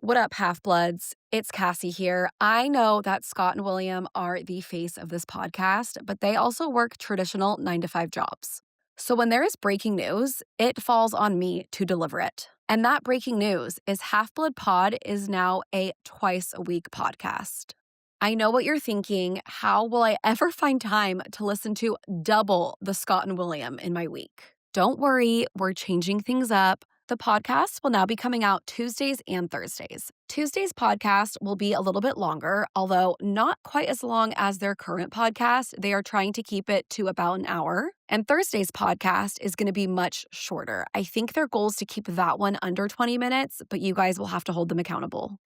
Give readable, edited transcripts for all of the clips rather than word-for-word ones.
What up, Half-Bloods? It's Cassie here. I know that Scott and William are the face of this podcast, but they also work traditional 9 to 5 jobs. So when there is breaking news, it falls on me to deliver it. And that breaking news is Half-Blood Pod is now a twice-a-week podcast. I know what you're thinking. How will I ever find time to listen to double the Scott and William in my week? Don't worry, we're changing things up. The podcast will now be coming out Tuesdays and Thursdays. Tuesday's podcast will be a little bit longer, although not quite as long as their current podcast. They are trying to keep it to about an hour. And Thursday's podcast is going to be much shorter. I think their goal is to keep that one under 20 minutes, but you guys will have to hold them accountable.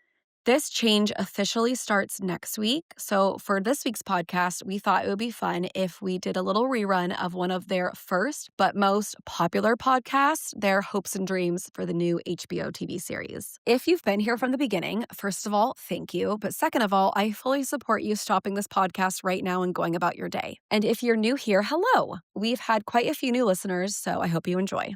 This change officially starts next week. So for this week's podcast, we thought it would be fun if we did a little rerun of one of their first but most popular podcasts, their hopes and dreams for the new HBO TV series. If you've been here from the beginning, first of all, thank you. But second of all, I fully support you stopping this podcast right now and going about your day. And if you're new here, hello. We've had quite a few new listeners, so I hope you enjoy.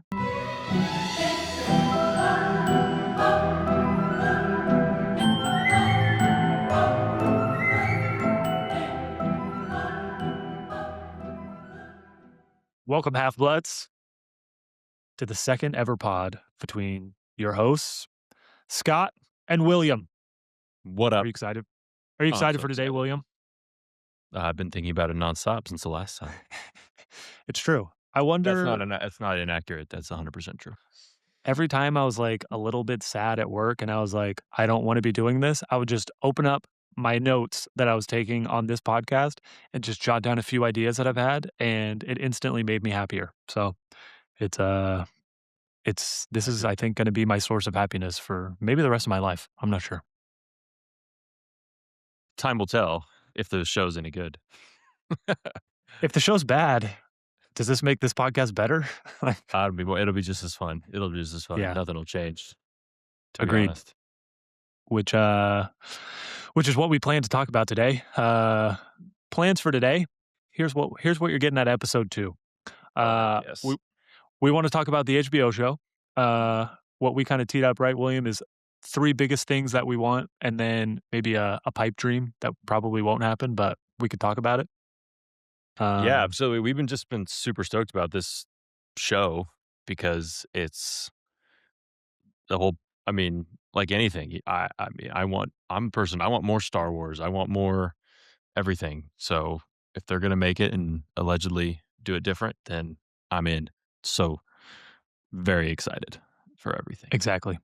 Welcome, Half-Bloods, to the second ever pod between your hosts, Scott and William. What Are up? you excited? Are you excited so for today, excited. William? I've been thinking about it nonstop since the last time. It's true. I wonder, That's not inaccurate. That's 100% true. every time I was like a little bit sad at work and I was like, I don't want to be doing this, I would just open up my notes that I was taking on this podcast and just jot down a few ideas that I've had, and it instantly made me happier. So this is, I think, going to be my source of happiness for maybe the rest of my life. I'm not sure. Time will tell if the show's any good. If the show's bad, does this make this podcast better? Like, It'll be just as fun. It'll be just as fun. Yeah. Nothing will change. To be Agreed. honest. which is what we plan to talk about today. Plans for today. Here's what you're getting at episode 2. Yes. We want to talk about the HBO show. What we kind of teed up, right, William, is 3 biggest things that we want, and then maybe a pipe dream that probably won't happen, but we could talk about it. Yeah, absolutely. We've been super stoked about this show because it's the whole. I mean, like anything. I'm a person. I want more Star Wars. I want more everything. So if they're gonna make it and allegedly do it different, then I'm in. So very excited for everything. Exactly.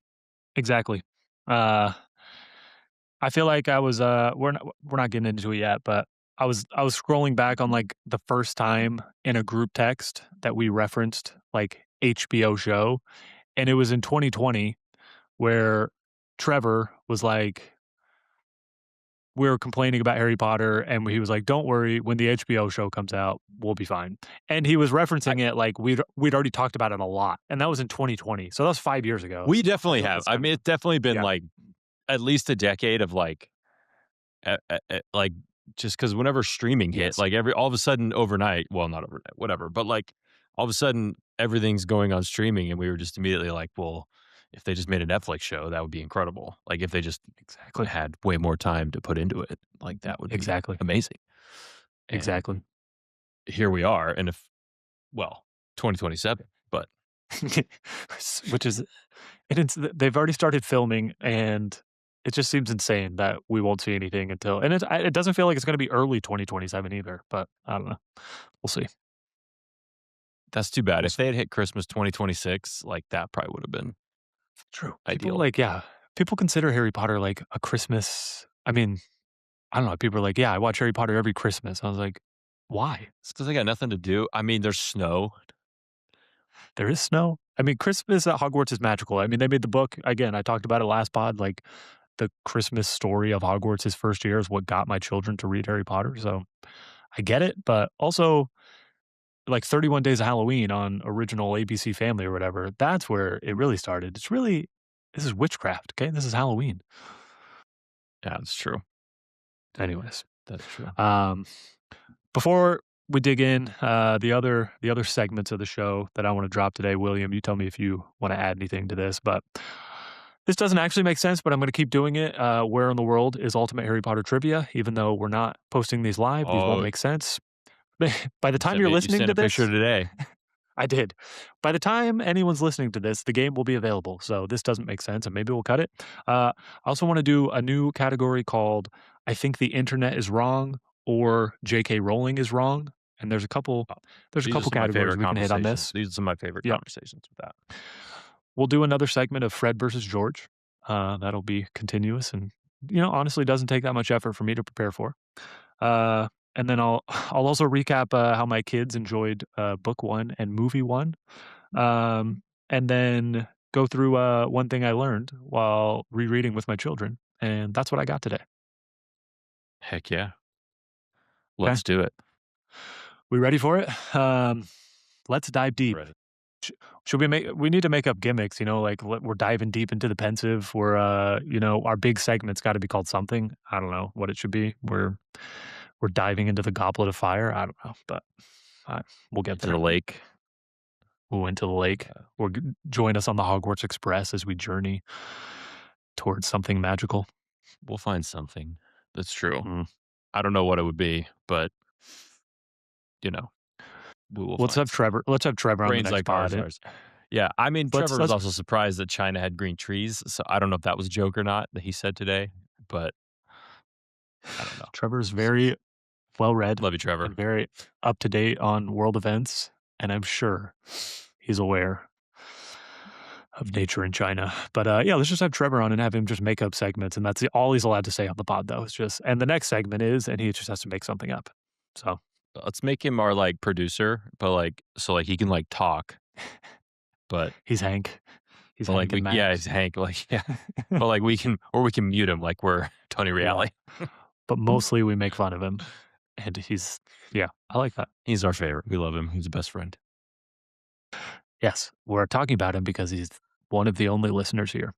I feel like I was we're not getting into it yet, but I was scrolling back on like the first time in a group text that we referenced like HBO show, and it was in 2020 where Trevor was like, we were complaining about Harry Potter, and he was like, don't worry, when the HBO show comes out, we'll be fine. And he was referencing it like we'd already talked about it a lot, and that was in 2020. So that was 5 years ago. We definitely have. I mean, it's definitely been like at least a decade of like just because whenever streaming hit, like all of a sudden overnight, well, not overnight, whatever, but like all of a sudden everything's going on streaming, and we were just immediately like, well, if they just made a Netflix show, that would be incredible. Like if they just had way more time to put into it, like that would be amazing. And Exactly. here we are, and 2027, but which is they've already started filming, and it just seems insane that we won't see anything until, and it doesn't feel like it's going to be early 2027 either, but I don't know. We'll see. That's too bad. If they had hit Christmas 2026, like that probably would have been true. Ideal. People consider Harry Potter like a Christmas. I mean, I don't know. People are like, yeah, I watch Harry Potter every Christmas. I was like, why? It's because they got nothing to do. I mean, there's snow. There is snow. I mean, Christmas at Hogwarts is magical. I mean, they made the book. Again, I talked about it last pod. Like, the Christmas story of Hogwarts' his first year is what got my children to read Harry Potter. So I get it. But also, like 31 Days of Halloween on original ABC Family or whatever, that's where it really started. This is witchcraft, okay? This is Halloween. Yeah, that's true. Anyways. That's true. Before we dig in, the other segments of the show that I want to drop today, William, you tell me if you want to add anything to this, but This doesn't actually make sense, but I'm gonna keep doing it. Where in the world is Ultimate Harry Potter Trivia? Even though we're not posting these live, these won't Oh, make sense. By the you time sent you're me you listening sent to a picture this today. I did. By the time anyone's listening to this, the game will be available, so this doesn't make sense, and maybe we'll cut it. I also wanna do a new category called "I think the internet is wrong" or "JK Rowling is wrong," and Oh, there's a these are couple some of my categories favorite we can hit on conversations. this. These are some of my favorite Yep. conversations with that. We'll do another segment of Fred versus George. That'll be continuous and, honestly doesn't take that much effort for me to prepare for. Uh, and then I'll also recap, how my kids enjoyed, book 1 and movie 1. And then go through, one thing I learned while rereading with my children, and that's what I got today. Heck yeah. Okay, Let's do it. we ready for it? Let's dive I'm deep. ready. Sh Should we need to make up gimmicks, like, we're diving deep into the pensive. Our big segment's gotta be called something. I don't know what it should be. We're diving into the goblet of fire. I don't know, but, we'll get Into the there. lake. Ooh, into the lake. Uh, Or join us on the Hogwarts Express as we journey towards something magical. we'll find something. That's true. Mm. I don't know what it would be, but, you know, we will find something. Let's have Trevor on the Brains next like ours, pod. ours. Yeah, I mean, Let's Trevor was let's also surprised that China had green trees, so I don't know if that was a joke or not that he said today, but I don't know. Trevor's We'll see. very well read Love you, Trevor. and very up to date on world events, and I'm sure he's aware of nature in China. But yeah, let's just have Trevor on and have him just make up segments, and that's all he's allowed to say on the pod, though. It's just, and the next segment is, and he just has to make something up. So Let's make him our, like, producer, but, like so, like, he can, like, talk, but he's Hank. He's like, Hank and it's Max. Hank, like, yeah. But, like, we can mute him like we're Tony Yeah, Reale. but mostly we make fun of him, and yeah, I like that. He's our favorite. We love him. He's a best friend. Yes, we're talking about him because he's one of the only listeners here.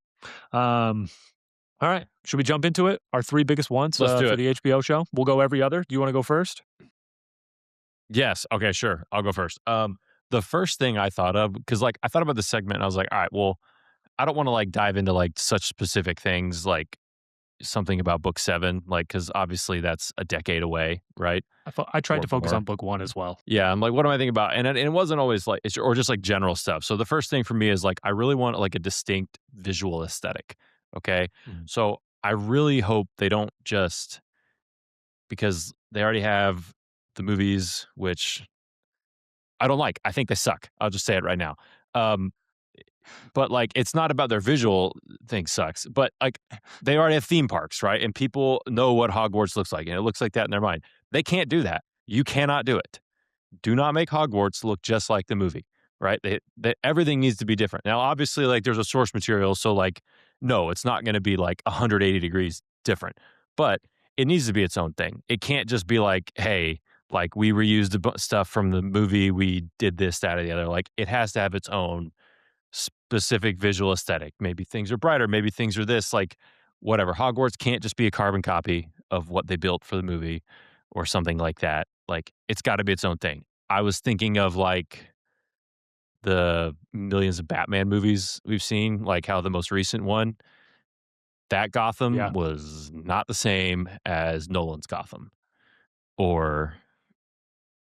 Um, all right, should we jump into it? Our 3 biggest ones, Let's do for it. the HBO show? We'll go every other. Do you wanna go first? Yes. Okay, sure. I'll go first. The first thing I thought of, because like I thought about this segment and I was like, all right, well, I don't want to like dive into like such specific things like something about book 7, like because obviously that's a decade away, right? I tried Or to focus more. on book 1 as well. Yeah, I'm like, what am I thinking about? And it wasn't always like or just like general stuff. So the first thing for me is like I really want like a distinct visual aesthetic. Okay. Mhm. So I really hope they don't just because they already have the movies, which I don't like. I think they suck. I'll just say it right now. Um, but like, it's not about their visual thing sucks, but like, they already have theme parks, right? And people know what Hogwarts looks like, and it looks like that in their mind. They can't do that. You cannot do it. Do not make Hogwarts look just like the movie, right? Everything needs to be different. Now, obviously, like, there's a source material, so like, no, it's not going to be like 180 degrees different, but it needs to be its own thing. It can't just be like, hey, like we reused stuff from the movie, we did this, that, or the other. Like, it has to have its own specific visual aesthetic. Maybe things are brighter, maybe things are this, like whatever. Hogwarts can't just be a carbon copy of what they built for the movie or something like that. Like it's got to be its own thing. I was thinking of like the millions of Batman movies we've seen, like how the most recent one, that Gotham Yeah. was not the same as Nolan's Gotham or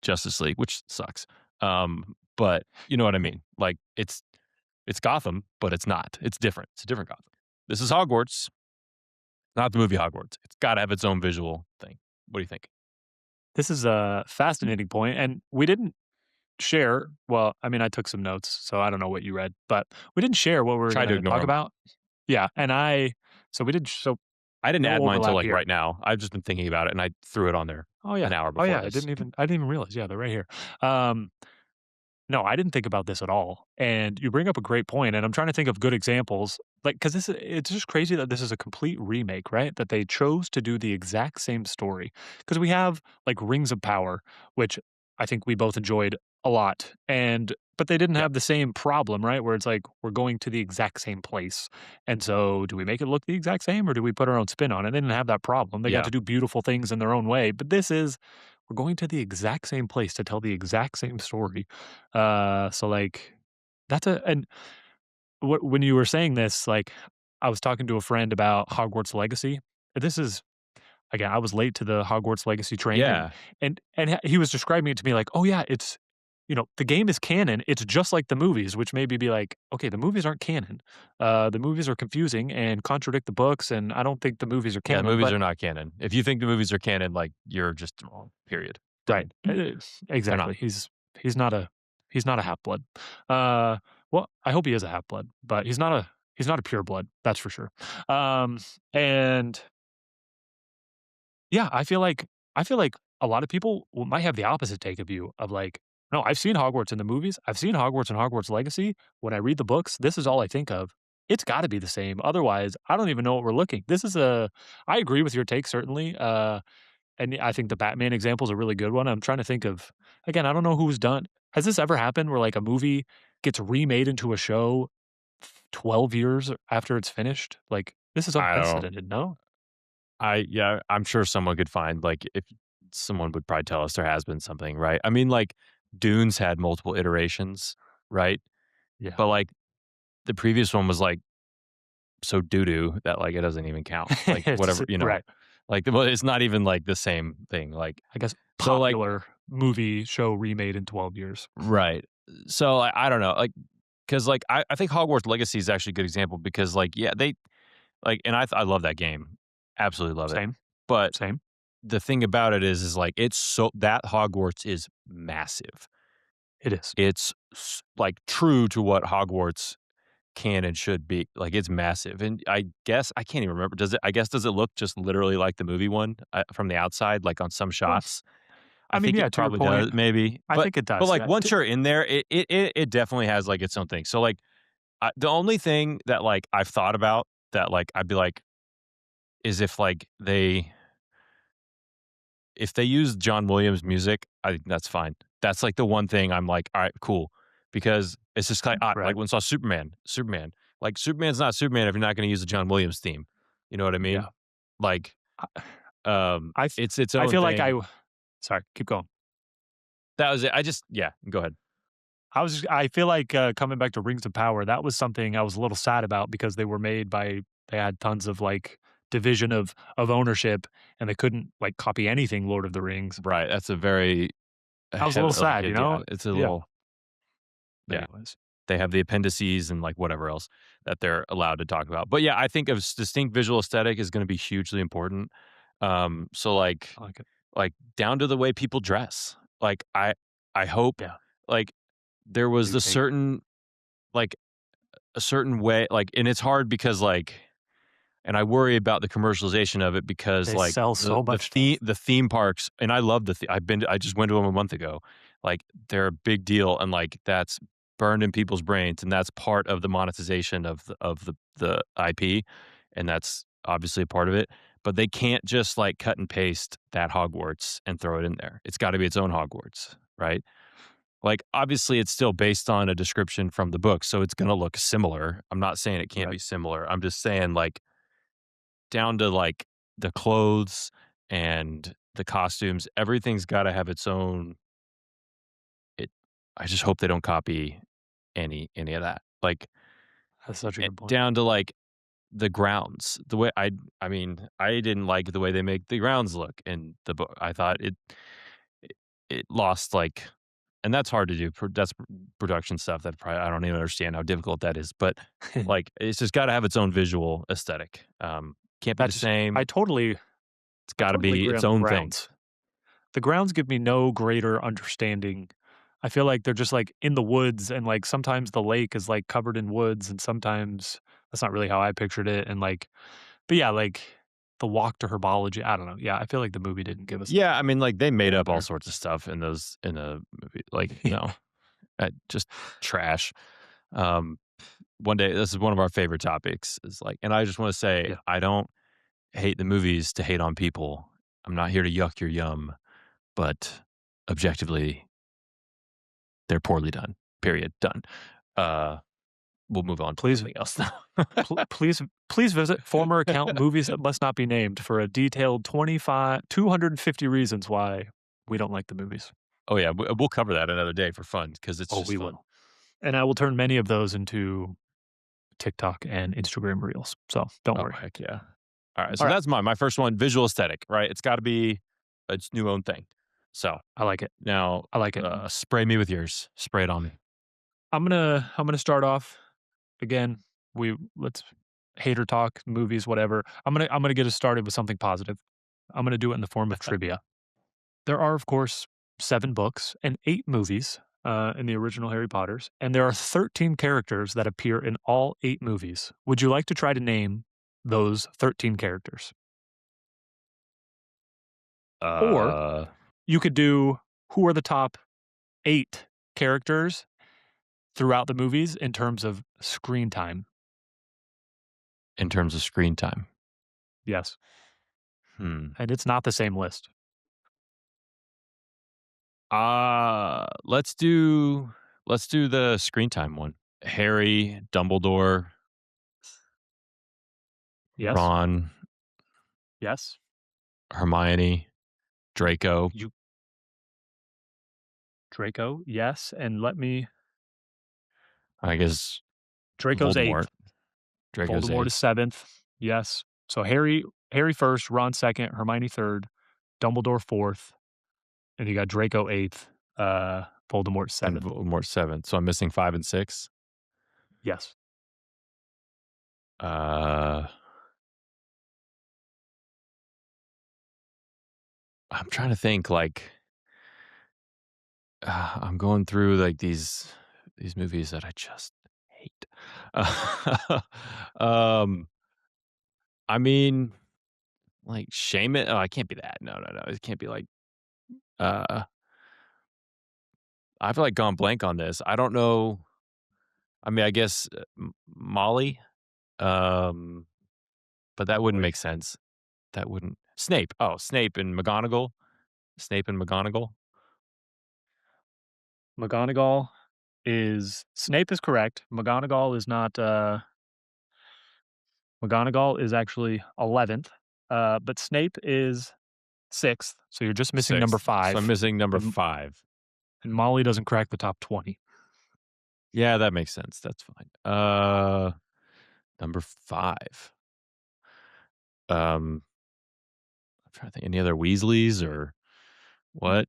Justice League, which sucks. But you know what I mean? Like it's Gotham, but it's not. It's different. It's a different Gotham. This is Hogwarts, not the movie Hogwarts. It's got to have its own visual thing. What do you think? This is a fascinating point, and we didn't share well, I mean, I took some notes, so I don't know what you read, but we didn't share what we were Try to gonna ignore talk them. about. Yeah, and so we did so I didn't no add mine till overlap like here. right now. I've just been thinking about it, and I threw it on there Oh, yeah. an hour Oh, before yeah, this. I didn't even realize, yeah, they're right here. Um No, I didn't think about this at all, and you bring up a great point, and I'm trying to think of good examples, like, because it's just crazy that this is a complete remake, right? That they chose to do the exact same story. Because we have, like, Rings of Power, which I think we both enjoyed a lot, but they didn't Yeah, have the same problem, right? Where it's like, we're going to the exact same place, and so do we make it look the exact same, or do we put our own spin on it? They didn't have that problem. They got yeah, to do beautiful things in their own way, but this is we're going to the exact same place to tell the exact same story. So like that's a and when you were saying this, like I was talking to a friend about Hogwarts Legacy. This is again, I was late to the Hogwarts Legacy train, and Yeah. he was describing it to me like, "Oh yeah, it's the game is canon. It's just like the movies," which made me be like, "Okay, the movies aren't canon. The movies are confusing and contradict the books, and I don't think the movies are Yeah, the canon." movies But are not canon. If you think the movies are canon, like, you're just wrong, period. right, Done. They're not. exactly. He's not a he's not a half blood. Uh, well, I hope he is a half blood, but he's not a pure blood. That's for sure. And yeah, I feel like a lot of people might have the opposite take of you of like, no, I've seen Hogwarts in the movies. I've seen Hogwarts and Hogwarts Legacy. When I read the books, this is all I think of. It's got to be the same. Otherwise, I don't even know what we're looking. I agree with your take certainly. And I think the Batman example is a really good one. I'm trying to think of again. I don't know who's done. Has this ever happened where like a movie gets remade into a show 12 years after it's finished? Like this is I don't know. unprecedented. No. Yeah, I'm sure someone could find, like, if someone would probably tell us there has been something, right? I mean, like, Dune's had multiple iterations, right? Yeah. But, like, the previous one was, like, so doo-doo that, like, it doesn't even count. Like, It's whatever, right. like, well, it's not even, like, the same thing, like I guess so, like popular movie show remade in 12 years. right. So, I don't know, like, because like, I think Hogwarts Legacy is actually a good example because, like, yeah, they like, and I love that game. Absolutely love it. Same, But same. the thing about it is like, it's so that Hogwarts is massive. It is. It's like, true to what Hogwarts can and should be. Like, it's massive, and I guess I can't even remember. Does it look just literally like the movie one, from the outside, like, on some Well, shots? I I mean, think yeah, it to your probably does, point, maybe, I think it but, does. like, Yeah. once you're in there, it definitely has, like, its own thing. So, like, the only thing that, like, I've thought about that, like, I'd be like, is if they use John Williams music, I think that's fine. That's, like, the one thing I'm like, "Alright, cool." Because it's just like Right. when I saw Superman, like, Superman's not Superman if you're not gonna use the John Williams theme. You know what I mean? Yeah. Like, I I f it's its I own feel like thing. sorry, keep going. That was it. Yeah, go ahead. I feel like, coming back to Rings of Power, that was something I was a little sad about because they had tons of, like, division of ownership, and they couldn't, like, copy anything Lord of the Rings. Right, that's a very I was a little like, sad, you yeah, know? it's a Yeah. little But yeah. anyways, They have the appendices and, like, whatever else that they're allowed to talk about. But, yeah, I think a distinct visual aesthetic is gonna be hugely important. So, I like it. down to the way people dress. Like, I hope, Yeah. like, there was New a take. like, a certain way, like, and it's hard because, like, and I worry about the commercialization of it because, They like, sell so much stuff. the theme parks, and I love I just went to them a month ago. Like, they're a big deal, and, like, that's burned in people's brains, and that's part of the monetization of the IP, and that's obviously a part of it, but they can't just, like, cut and paste that Hogwarts and throw it in there. It's gotta be its own Hogwarts, right? Like, obviously, it's still based on a description from the book, so it's gonna look similar. I'm not saying it can't Right. be similar. I'm just saying, like, down to, like, the clothes and the costumes, everything's gotta have its own it I just hope they don't copy any of that. Like, That's such a good point. down to, like, the grounds. The way I mean, I didn't like the way they make the grounds look in the book. I thought it it lost, like, and that's hard to do. That's production stuff that probably I don't even understand how difficult that is, but, like, it's just gotta have its own visual aesthetic. Can't be the That's same. It's I gotta totally be agree its on the own thing. grounds. The grounds give me no greater understanding. I feel like they're just, like, in the woods, and, like, sometimes the lake is, like, covered in woods, and sometimes that's not really how I pictured it, and, like but yeah, like, the walk to herbology, I don't know. Yeah, I feel like the movie didn't give us Yeah, I mean, like, they made goal up all there. sorts of stuff in the movie, like, Yeah. just trash. Um, One day this is one of our favorite topics is, like, and I just wanna say, Yeah. I don't hate the movies to hate on people. I'm not here to yuck your yum, but objectively, they're poorly done, period, done. Uh, we'll move on to Please something else now. please visit former account movies that must not be named for a detailed 250 reasons why we don't like the movies. Oh, yeah, we'll cover that another day for fun because it's Oh, just we fun. will. And I will turn many of those into TikTok and Instagram Reels. So don't Oh, worry. heck yeah. All right, All so right. that's mine. My first one, visual aesthetic, right? It's gotta be its new own thing. So, I like it. now, I like it. spray me with yours. Spray it on me. I'm gonna start off again. Let's hater talk, movies, whatever. I'm gonna get us started with something positive. I'm gonna do it in the form of trivia. There are, of course, 7 books and 8 movies, in the original Harry Potters, and there are 13 characters that appear in all 8 movies. Would you like to try to name those 13 characters? Or Uh, you could do who are the top 8 characters throughout the movies in terms of screen time. in terms of screen time. Yes, Hmm. and it's not the same list. Let's do the screen time one. Harry, Dumbledore, Yes, Ron, yes. Hermione, Draco, You Draco, yes, and let me I guess Draco's 8th, Voldemort. Draco's Voldemort is 8th, 7th. Yes. So Harry 1st, Ron 2nd, Hermione 3rd, Dumbledore 4th, and you got Draco 8th, Voldemort and 7th. Voldemort 7th. So I'm missing 5 and 6. Yes. Uh, I'm trying to think, like, I'm going through, like, these movies that I just hate. Uh, um, I mean, like, Shame It. Oh, it can't be that. No, no, no. It can't be like, uh I've, like, gone blank on this. I don't know. I mean, I guess, Molly, um, but that wouldn't Boy. make sense. That wouldn't Snape. Oh, Snape and McGonagall. Snape and McGonagall. McGonagall is Snape is correct. McGonagall is not, McGonagall is actually 11th, but Snape is 6th, so you're just missing number 6th. So I'm 5, missing number and 5. Molly doesn't crack the top 20. Yeah, that makes sense. That's fine. Number 5. Um, I'm trying to think any other Weasleys or what?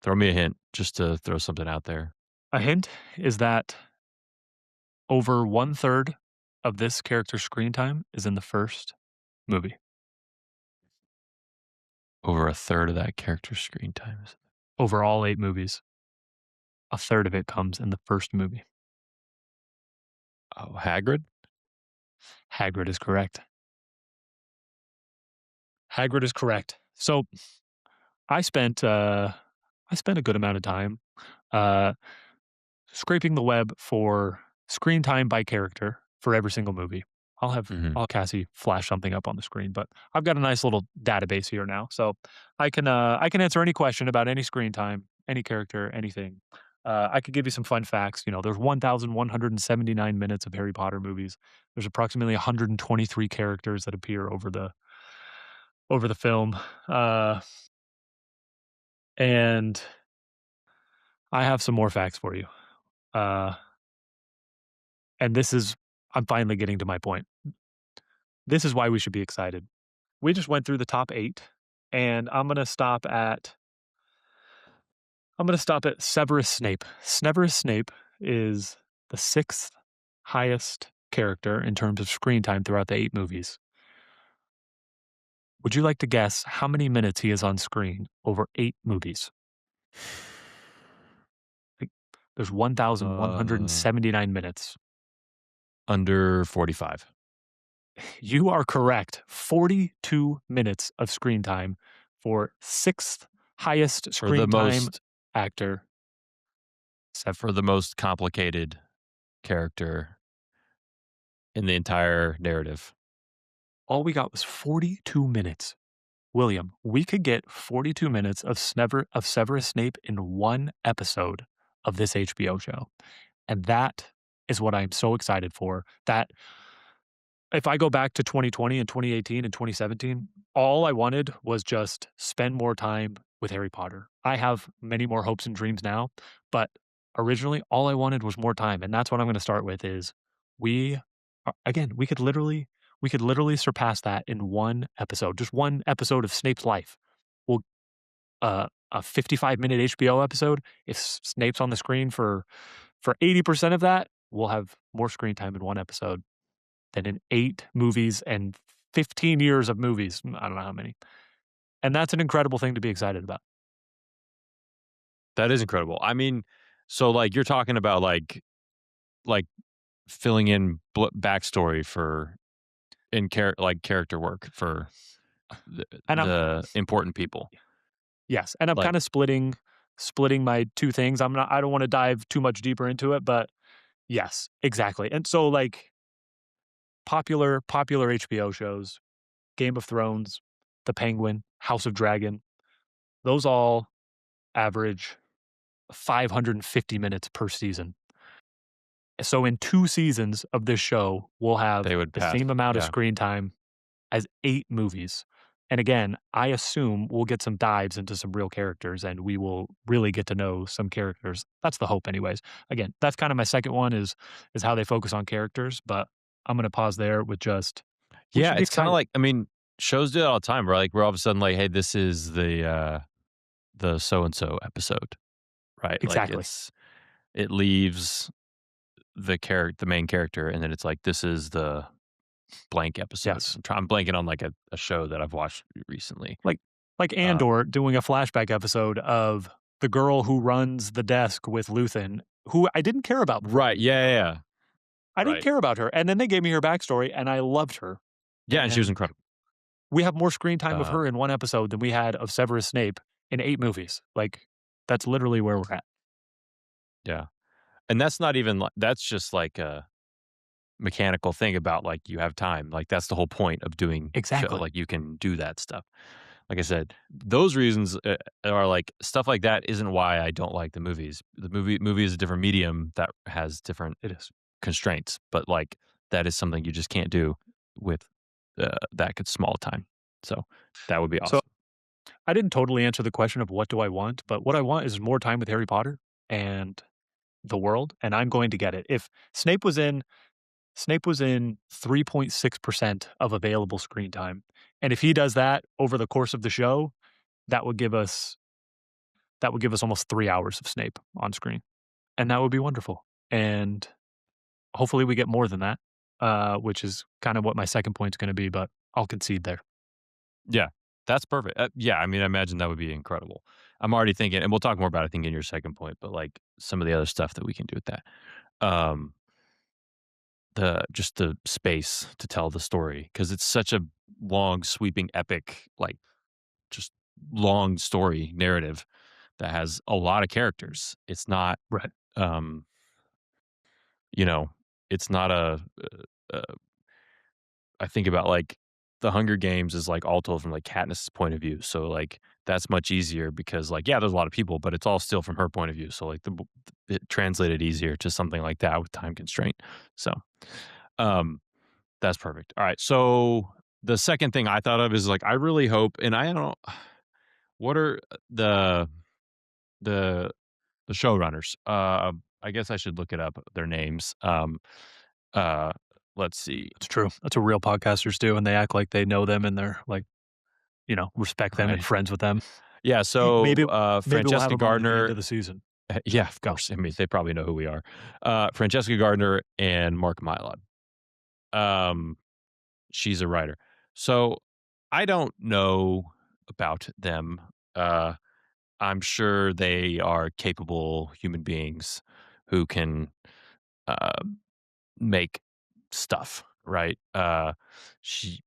Throw me a hint just to throw something out there. A hint is that over 1/3 of this character's screen time is in the first movie. Over a third of that character's screen time is. Over all 8 movies, a third of it comes in the first movie. Oh, Hagrid? Hagrid is correct. Hagrid is correct. So, I spent, uh, I spent a good amount of time, uh, scraping the web for screen time by character for every single movie. Mhm. I'll have Cassie flash something up on the screen, but I've got a nice little database here now, so I can answer any question about any screen time, any character, anything. I could give you some fun facts. You know, there's 1,179 minutes of Harry Potter movies. There's approximately 123 characters that appear over the film, uh, and I have some more facts for you. Uh, and this is I'm finally getting to my point. This is why we should be excited. We just went through the top 8, and I'm gonna stop at Severus Snape. Severus Snape is the 6th highest character in terms of screen time throughout the 8 movies. Would you like to guess how many minutes he is on screen over 8 movies? Like, there's Uh, 1,179 minutes. Under 45. You are correct. 42 minutes of screen time for 6th highest For the screen time most actor. for the most complicated character in the entire narrative. All we got was 42 minutes. William, we could get 42 minutes of Severus Snape in one episode of this HBO show. And that is what I'm so excited for. That if I go back to 2020 and 2018 and 2017, all I wanted was just spend more time with Harry Potter. I have many more hopes and dreams now, but Originally, all I wanted was more time, and that's what I'm gonna start with is we again, we could literally surpass that in 1 episode, just 1 episode of Snape's life. We'll a 55-minute HBO episode, if Snape's on the screen for 80% of that, we'll have more screen time in 1 episode than in 8 movies and 15 years of movies. I don't know how many. And that's an incredible thing to be excited about. That is incredible. I mean, so, like, you're talking about, like, filling in backstory for character work for And I'm the important people. yes, and I'm Like kinda splitting my 2 things. I don't wanna dive too much deeper into it, but yes, exactly. And so, like, popular HBO shows, Game of Thrones, The Penguin, House of Dragon, those all average 550 minutes per season. So in 2 seasons of this show, we'll have they would the pass. same amount of Yeah. screen time as 8 movies. And again, I assume we'll get some dives into some real characters and we will really get to know some characters. That's the hope anyways. Again, that's kind of my second one is how they focus on characters, but I'm going to pause there with just we Yeah, should be it's kinda excited. like, I mean, shows do it all the time. We're all of a sudden like, "Hey, this is the so and so episode," right? Like, Exactly. it leaves the main character, and then it's like, "This is the blank episode." Yes. I'm blanking on, like, a show that I've watched recently. Like like Uh Andor doing a flashback episode of the girl who runs the desk with Luthen, who I didn't care about before. Right, yeah, yeah, yeah. I didn't Right. care about her, and then they gave me her backstory, and I loved her, Yeah, and she was and incredible. we have more screen time of Uh, her in 1 episode than we had of Severus Snape in 8 movies. Like, that's literally where we're at. yeah, and that's not even that's just like a mechanical thing about, like, you have time, like, that's the whole point of doing show, Exactly. like, you can do that stuff. Like I said, those reasons, are like stuff like that isn't why I don't like the movies. The movie is a different medium that has different It is. constraints, but, like, that is something you just can't do with, small time. So, that would be So, awesome. I didn't totally answer the question of what do I want, but what I want is more time with Harry Potter and the world, and I'm going to get it. If Snape was in 3.6% of available screen time, and if he does that over the course of the show, that would give us that would give us almost 3 hours of Snape on screen, and that would be wonderful, and hopefully we get more than that, which is kind of what my second point's gonna be, but I'll concede there. Yeah, that's perfect. Yeah, I mean, I imagine that would be incredible. I'm already thinking and we'll talk more about it, I think, in your second point, but, like, some of the other stuff that we can do with that. Um the space to tell the story because it's such a long, sweeping, epic, like, just long story narrative that has a lot of characters. It's not, Right. um, you know, it's not I think about, like, The Hunger Games is, like, all told from, like, Katniss' point of view, so, like, that's much easier because, like, yeah, there's a lot of people, but it's all still from her point of view, so, like, it translated easier to something like that with time constraint. So, um that's perfect. All right. So the second thing I thought of is like I really hope, and I don't. What are the the showrunners? I guess I should look it up. Their names. Uh, let's see. It's true. That's what real podcasters do, and they act like they know them and they're like, respect them and Right. friends with them. Yeah. So Maybe maybe we'll have Francesca them on at the end Gardner. of the season. Yeah, of Go. course. I mean, they probably know who we are. Francesca Gardner and Mark Mylod. Um, she's a writer. So I don't know about them. Uh, I'm sure they are capable human beings who can uh, make stuff, right? She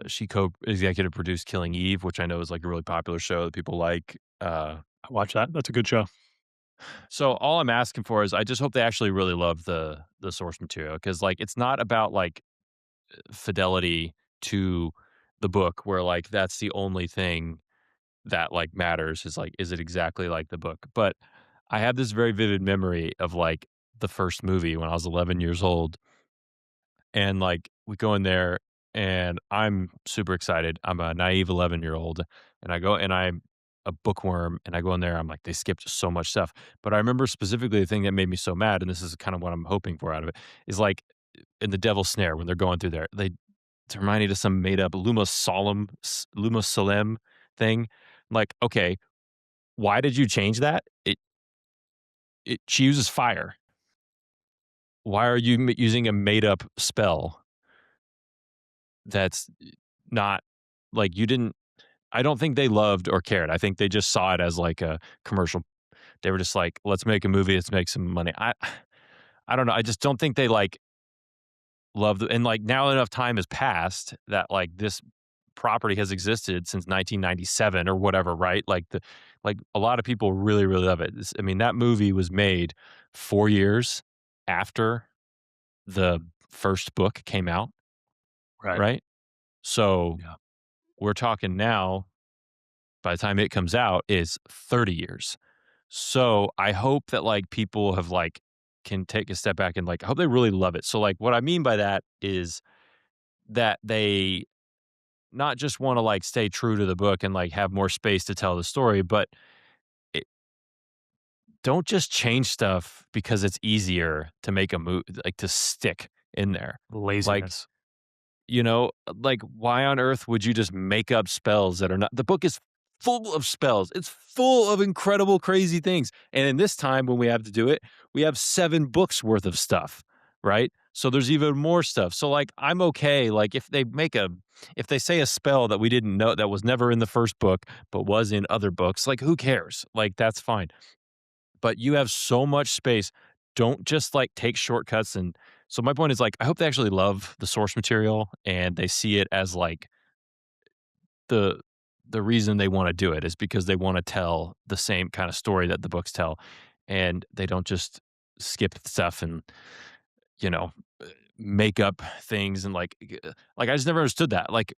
she co-executive produced Killing Eve, which I know is like a really popular show that people like. I watch that. That's a good show. So all I'm asking for is I just hope they actually really love the source material because like it's not about like fidelity to the book where like that's the only thing that like matters is like is it exactly like the book, but I have this very vivid memory of like the first movie when I was 11 years old and like we go in there and I'm super excited. I'm a naive 11-year-old and I go and a bookworm and I go in there, I'm like, they skipped so much stuff. But I remember specifically the thing that made me so mad, and this is kind of what I'm hoping for out of it, is like in the Devil's Snare when they're going through there, they Hermione to some made up Luma Solemn thing. Like, okay, why did you change that? She uses fire. Why are you using a made up spell that's not like you didn't I don't think they loved or cared. I think they just saw it as like a commercial. They were just like, "Let's make a movie, let's make some money." I don't know. I just don't think they like loved and like now enough time has passed that like this property has existed since 1997 or whatever, right? Like a lot of people really really love it. I mean, that movie was made 4 years after the first book came out, Right. right? So, Yeah. we're talking now by the time it comes out is 30 years. So, I hope that, like, people have, like can take a step back and, like I hope they really love it. So, like, what I mean by that is that they not just wanna, like, stay true to the book and, like, have more space to tell the story, but it don't just change stuff because it's easier to make a movie, like, to stick in there. Like, Laziness. like, why on earth would you just make up spells that are not the book is full of spells. It's full of incredible, crazy things. And in this time when we have to do it, we have 7 books worth of stuff, right? So there's even more stuff. So, like, I'm okay, like, if they say a spell that we didn't know that was never in the first book, but was in other books, like, who cares? Like, that's fine. But you have so much space. Don't just, like, take shortcuts and so my point is, like, I hope they actually love the source material and they see it as, like, the the reason they wanna do it is because they wanna tell the same kinda story that the books tell, and they don't just skip stuff and, you know, uh, make up things and, like, I just never understood that. Like,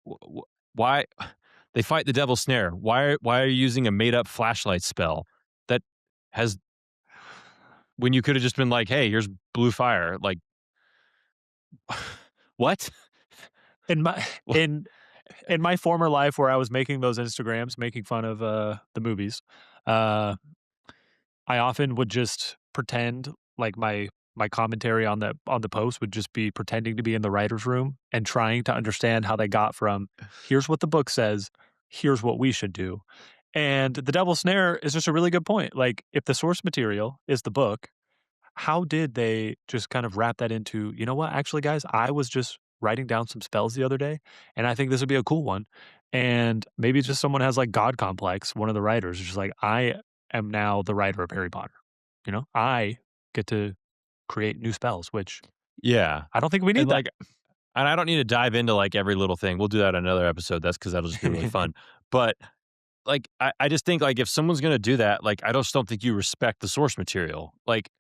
why they fight the devil's snare. Why are you using a made up flashlight spell that has when you coulda just been like, "Hey, here's blue fire." Like, what? In my Wha in in my former life where I was making those Instagrams, making fun of, the movies, uh, I often would just pretend like my commentary on the post would just be pretending to be in the writer's room and trying to understand how they got from, "Here's what the book says, here's what we should do." And The Devil's Snare is just a really good point. Like, if the source material is the book, how did they just kind of wrap that into, "You know what? Actually, guys, I was just writing down some spells the other day, and I think this would be a cool one." And maybe it's just someone has, like, God complex, one of the writers is just like, "I am now the writer of Harry Potter." You know? I get to create new spells, which Yeah, I don't think we and, need that. like and I don't need to dive into, like, every little thing. We'll do that in another episode. That's because 'cause that'll just be really fun. But, like, I just think, like, if someone's gonna do that, like, I just don't think you respect the source material. Like,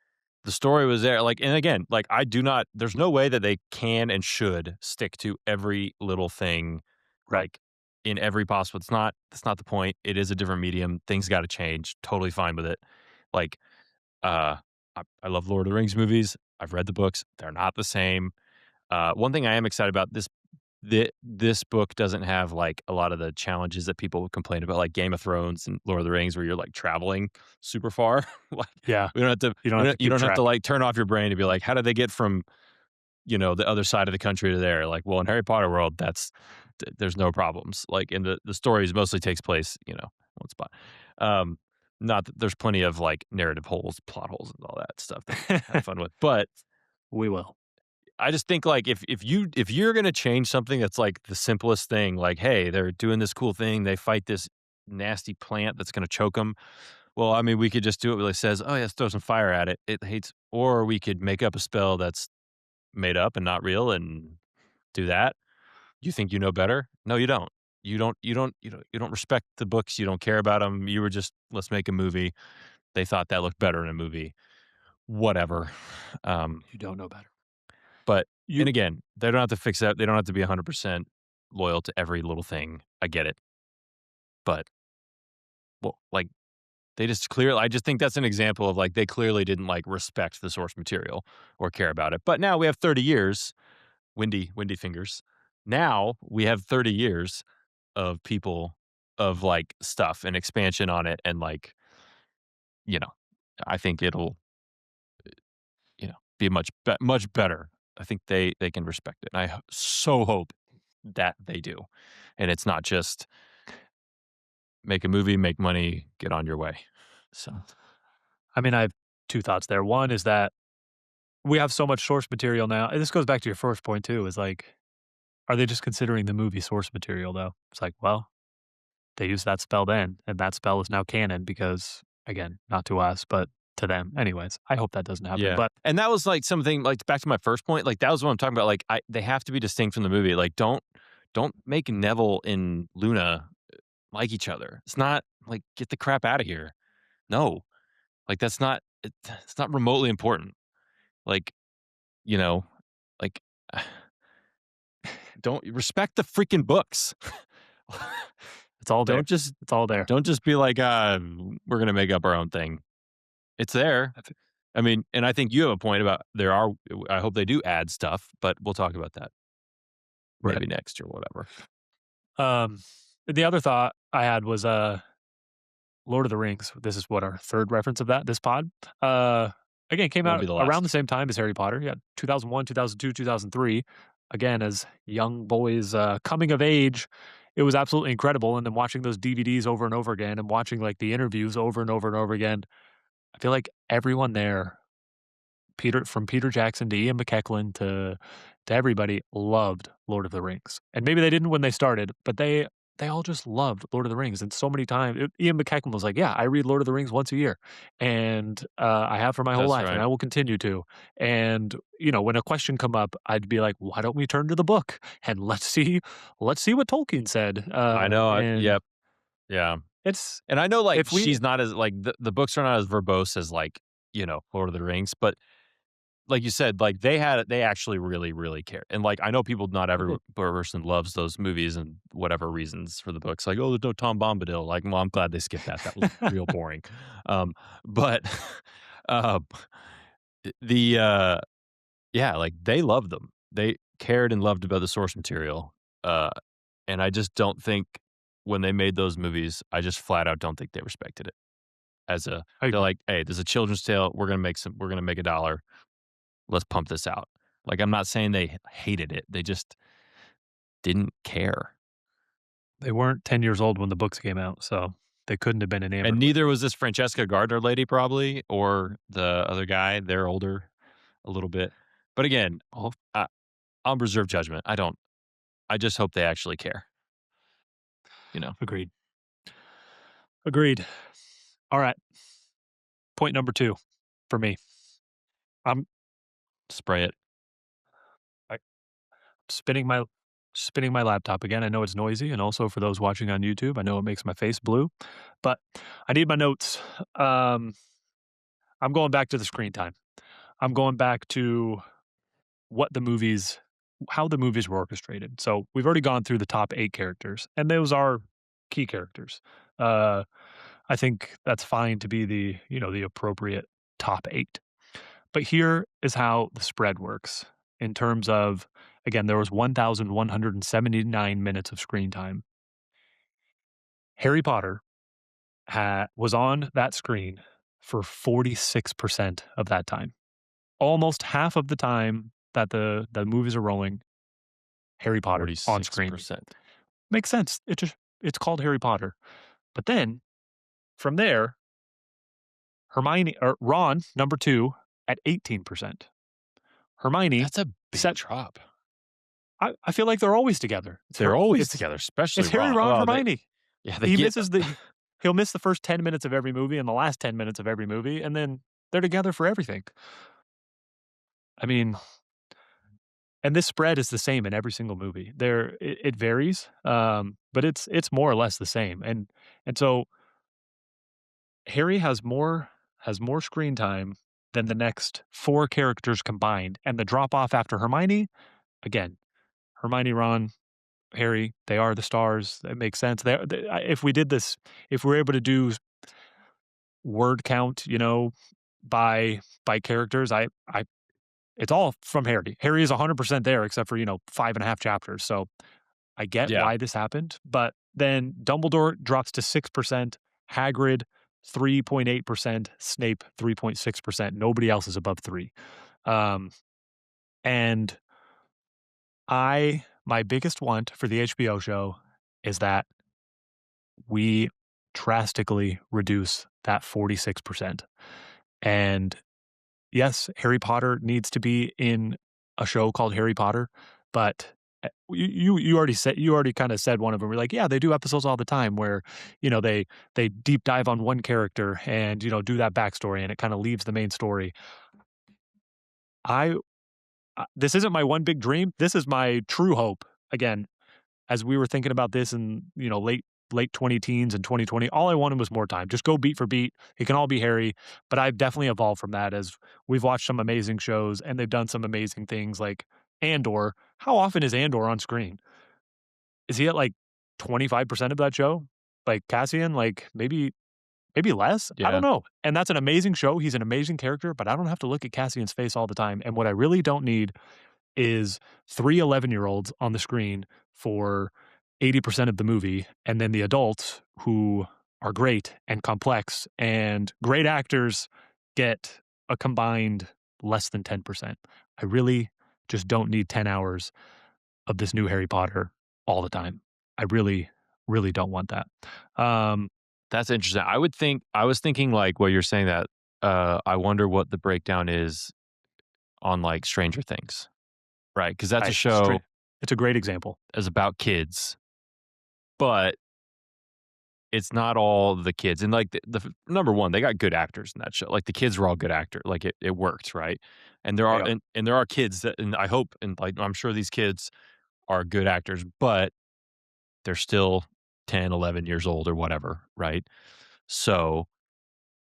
the story was there, like and again, like, I do not there's no way that they can and should stick to every little thing, Right. like, in every possible that's not the point. It is a different medium. Things gotta change. Totally fine with it. Like, uh, I love Lord of the Rings movies. I've read the books. They're not the same. One thing I am excited about this book doesn't have like a lot of the challenges that people would complain about, like Game of Thrones and Lord of the Rings, where you're like traveling super far. Like Yeah. we don't have to, You don't have to you keep don't have to track. like turn off your brain to be like, how did they get from the other side of the country to there? Like, well, in Harry Potter world, there's no problems. Like, in the stories mostly takes place, one spot. Um, Not that there's plenty of like narrative holes, plot holes, and all that stuff that we can have fun with, but We will. I just think like if you're gonna change something that's like the simplest thing, like, hey, they're doing this cool thing, they fight this nasty plant that's gonna choke them. Well, I mean, we could just do it where it says, "Oh, yeah, let's throw some fire at it. It hates," or we could make up a spell that's made up and not real and do that. You think you know better? No, you don't. You don't respect the books. You don't care about them. You were just let's make a movie. They thought that looked better in a movie. Whatever. Um, You don't know better. But and You again, they don't have to fix that. They don't have to be 100% loyal to every little thing. I get it. But, well, like, they just clearly I just think that's an example of, like, they clearly didn't, like, respect the source material or care about it. But now we have 30 years, windy fingers. Now we have 30 years of people of like stuff and expansion on it, and like, you know, I think it'll, be much better. I think they can respect it. And so hope that they do, and it's not just make a movie, make money, get on your way. So I mean, I have 2 thoughts there. One is that we have so much source material now, and this goes back to your first point too, is like, are they just considering the movie source material though? It's like, well, they used that spell then, and that spell is now canon because, again, not to us, but to them. Anyways, I hope that doesn't happen, yeah, but and that was like something like back to my first point. Like that was what I'm talking about. Like they have to be distinct from the movie. Like don't make Neville and Luna like each other. It's not like get the crap out of here. No, like it's not remotely important. Like you know, like don't respect the freaking books. it's all there. don't just It's all there. don't just be like, we're gonna make up our own thing. It's there. I thi I mean, and I think you have a point about there are. I hope they do add stuff, but we'll talk about that Right. maybe next or whatever. The other thought I had was, Lord of the Rings. This is what our third reference of this pod. Again, came Won't out be the around the last. same time as Harry Potter. Yeah, 2001, 2002, 2003. Again, as young boys coming of age, it was absolutely incredible. And then watching those DVDs over and over again, and watching like the interviews over and over and over again. I feel like everyone there, Peter Jackson to Ian McKellen to everybody, loved Lord of the Rings. And maybe they didn't when they started, but they all just loved Lord of the Rings. And so many times, Ian McKellen was like, "Yeah, I read Lord of the Rings once a year, and I have for my whole That's life, and right. I will continue to." And when a question come up, I'd be like, "Why don't we turn to the book and let's see what Tolkien said?" I know. And Yep. Yeah. it's And I know like if we she's not as like the books are not as verbose as like Lord of the Rings, but like you said, like they actually really, really care. And like I know people, not they every did. person loves those movies and whatever reasons for the books. Like, oh, there's no Tom Bombadil. Like, well, I'm glad they skipped that. That was real boring. But uh, the yeah, like they loved them. They cared and loved about the source material. Uh, and I just don't think when they made those movies, I just flat out don't think they respected it. I They're agree. like, hey, there's a children's tale. We're gonna make $1. Let's pump this out. Like, I'm not saying they hated it. They just didn't care. They weren't 10 years old when the books came out, so they couldn't have been And enamored with neither it. was this Francesca Gardner lady probably, or the other guy. They're older a little bit. But again, Well, I, I'll reserve judgment. I just hope they actually care, you know? agreed. Agreed. All right. Point number 2 for me. I'm Spray it. I spinning my spinning my laptop again. I know it's noisy, and also for those watching on YouTube, I know it makes my face blue, but I need my notes. Um, I'm going back to the screen time. I'm going back to what the movies how the movies were orchestrated. So, we've already gone through the top 8 characters, and those are key characters. Uh, I think that's fine to be the appropriate top 8. But here is how the spread works in terms of, again, there was 1,179 minutes of screen time. Harry Potter was on that screen for 46% of that time. Almost half of the time that the movies are rolling, Harry Potter on screen. 46%. Makes sense. It's called Harry Potter. But then from there, Hermione or Ron, number 2, at 18%. Hermione That's a big set drop. I feel like they're always together. They're always together, especially It's Harry, Ron. Ron, Well, Hermione. they He get misses he'll miss the first 10 minutes of every movie and the last 10 minutes of every movie, and then they're together for everything. I mean, and this spread is the same in every single movie. It varies, but it's more or less the same. And so Harry has more screen time than the next 4 characters combined, and the drop off after Hermione, again, Hermione, Ron, Harry, they are the stars. That makes sense. If we did this, if we were able to do word count, by characters, I it's all from Harry. Harry is 100% there, except for 5.5 chapters. So I get yeah. why this happened, but Then Dumbledore drops to 6%, Hagrid 3.8%, Snape 3.6%. Nobody else is above 3. Um, and my biggest want for the HBO show is that we drastically reduce that 46%. And yes, Harry Potter needs to be in a show called Harry Potter, but you already kind of said one of them. We're like, yeah, they do episodes all the time where they deep dive on one character and do that backstory, and it kind of leaves the main story. I This isn't my one big dream. This is my true hope. Again, as we were thinking about this in late 20 teens and 2020, all I wanted was more time. Just go beat for beat. It can all be Harry, but I've definitely evolved from that as we've watched some amazing shows and they've done some amazing things like Andor. How often is Andor on screen? Is he at like 25% of that show? Like Cassian, like maybe less? I don't Yeah. know. And that's an amazing show. He's an amazing character, but I don't have to look at Cassian's face all the time. And what I really don't need is 3 11-year-olds on the screen for 80% of the movie, and then the adults who are great and complex and great actors get a combined less than 10%. I really just don't need 10 hours of this new Harry Potter all the time. I really, really don't want that. Um, That's interesting. I was thinking like what you're saying that, I wonder what the breakdown is on, like, Stranger Things, right? Because that's a I show straight It's a great example. is about kids, but it's not all the kids. And, like, number 1, they got good actors in that show. Like, the kids were all good actors. Like, it worked, right? And there are Yeah. and there are kids that, and I hope, and, like, I'm sure these kids are good actors, but they're still 10, 11 years old or whatever, right? So,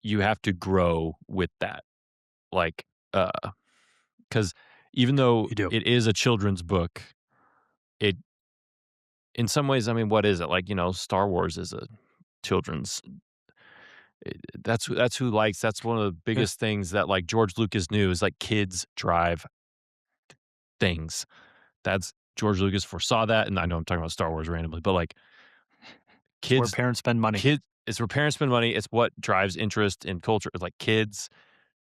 you have to grow with that. Like, because even though You do. it is a children's book, it in some ways, I mean, what is it? Like, Star Wars is a children's that's who likes that's one of the Yeah. biggest things that, like, George Lucas knew is, like, kids drive things. That's George Lucas foresaw that, and I know I'm talking about Star Wars randomly, but, like, It's where kids parents spend money. kids it's where parents spend money, it's what drives interest in culture. It's like kids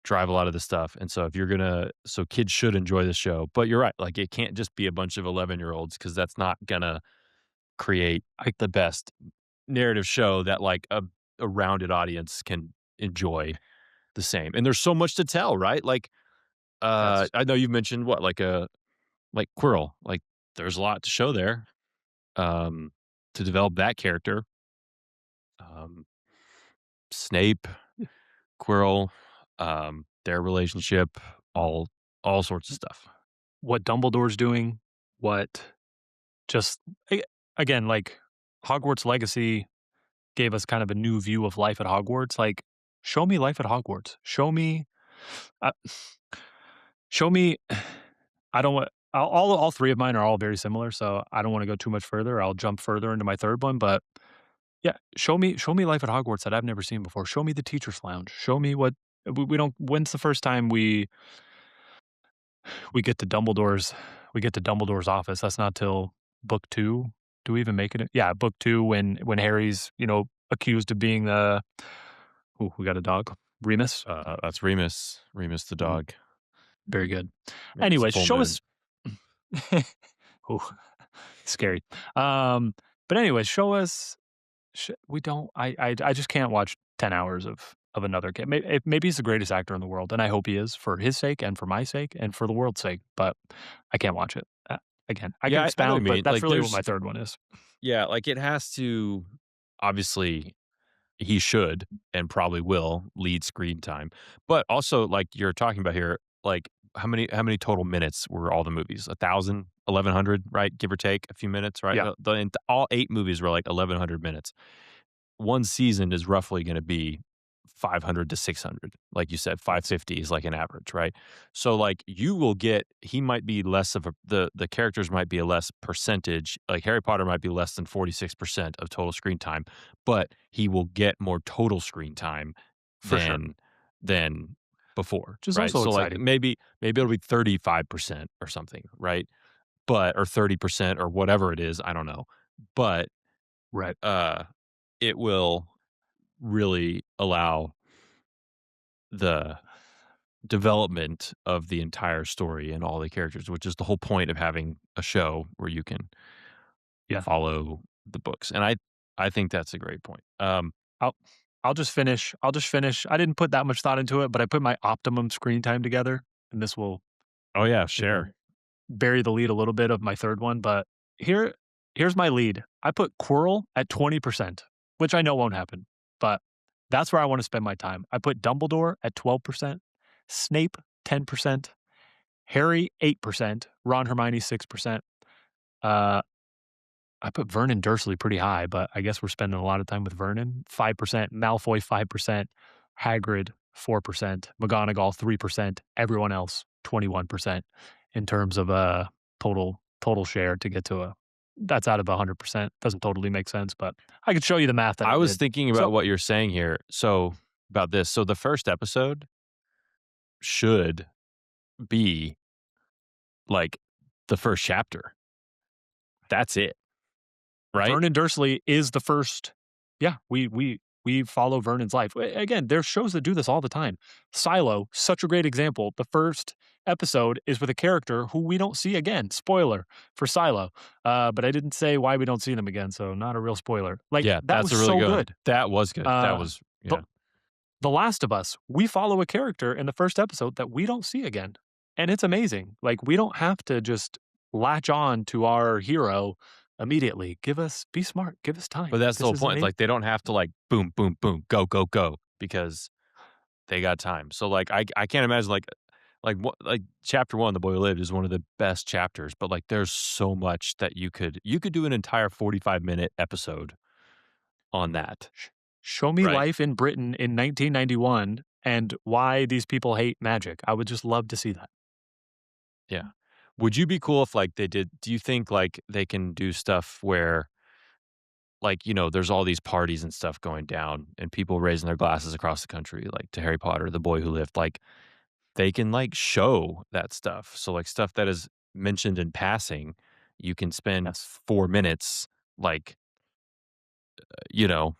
drive a lot of the stuff, and so if you're gonna so kids should enjoy the show, but you're right, like, it can't just be a bunch of 11-year-olds because that's not gonna create, I the best narrative show that, like, a rounded audience can enjoy the same, and there's so much to tell, right? Like, Yes. I know you've mentioned what, like Quirrell, like, there's a lot to show there, um, to develop that character, um, Snape, Quirrell, their relationship, all sorts of stuff. What Dumbledore's doing, what just a again, like, Hogwarts Legacy gave us kind of a new view of life at Hogwarts, like, show me life at Hogwarts. Uh, show me I don't want all 3 of mine are all very similar, so I don't wanna go too much further. I'll jump further into my 3rd one, but yeah, show me life at Hogwarts that I've never seen before. Show me the teacher's lounge. Show me what we don't when's the first time we get to Dumbledore's office? That's not till book 2. Do we even make it? Yeah, book 2 when Harry's, accused of being the ooh, we got a dog. Remus? That's Remus, Remus the Mhm, dog. very good. It's a Anyways, full show moon. us ooh, scary. Um, but anyways, show us we don't I just can't watch 10 hours of another kid. Maybe he's the greatest actor in the world, and I hope he is for his sake and for my sake and for the world's sake, but I can't watch it. Again, I can Yeah, I know what you expound, but mean, that's like, really what there's my 3rd one is. yeah, like, it has to obviously, he should and probably will lead screen time, but also, like you're talking about here, like, how many total minutes were all the movies? 1,000, 1,100, right? Give or take a few minutes, right? Yeah, All 8 movies were, like, 1,100 minutes. One season is roughly gonna be 500 to 600. Like you said, yes, 550 is like an average, right? So, like, you will get he might be less of a the characters might be a less percentage, like, Harry Potter might be less than 46% of total screen time, but he will get more total screen time for sure, than than before, which is right? also So, like, exciting. maybe it'll be 35% or something, right? But or 30% or whatever it is, I don't know. But Right. uh, it will really allow the development of the entire story and all the characters, which is the whole point of having a show where you can Yeah. follow the books. And I think that's a great point. I'll I'll just finish. I didn't put that much thought into it, but I put my optimum screen time together, and this will, Oh yeah, you know, share. bury the lead a little bit of my third one, but here here's my lead. I put Quirrell at 20%, which I know won't happen, but that's where I want to spend my time. I put Dumbledore at 12%, Snape 10%, Harry 8%, Ron Hermione 6%. Uh I put Vernon Dursley pretty high, but I guess we're spending a lot of time with Vernon. 5%, Malfoy 5%, Hagrid 4%, McGonagall 3%, everyone else 21% in terms of total share to get to a that's out of 100%. Doesn't totally make sense, but I could show you the math that I I was did. thinking about So what you're saying here. So about this. So the first episode should be like the first chapter. That's it, right? Vernon Dursley is the first. Yeah, we follow Vernon's life. Again, there's shows that do this all the time. Silo, such a great example. The first episode is with a character who we don't see again. Spoiler for Silo. But I didn't say why we don't see them again, so not a real spoiler. Like Yeah, that that's was a really so good one. good. That was good. That Uh, was the yeah. The Last of Us, we follow a character in the first episode that we don't see again. And it's amazing. Like, we don't have to just latch on to our hero immediately. Be smart, give us But time. that's the This whole is point. It's amazing. like they don't have to like boom, boom, boom, go, go, go because they got time. So like I can't imagine like what like chapter one, The Boy Who Lived is one of the best chapters, but like there's so much that you could do an entire 45-minute episode on that, Sh- Show me right? life in Britain in 1991 and why these people hate magic. I would just love to see that. Yeah. Would you be cool if like do you think like they can do stuff where like, there's all these parties and stuff going down and people raising their glasses across the country, like to Harry Potter, The Boy Who Lived, like they can like show that stuff. So like stuff that is mentioned in passing, you can spend Yes, 4 minutes like, you know,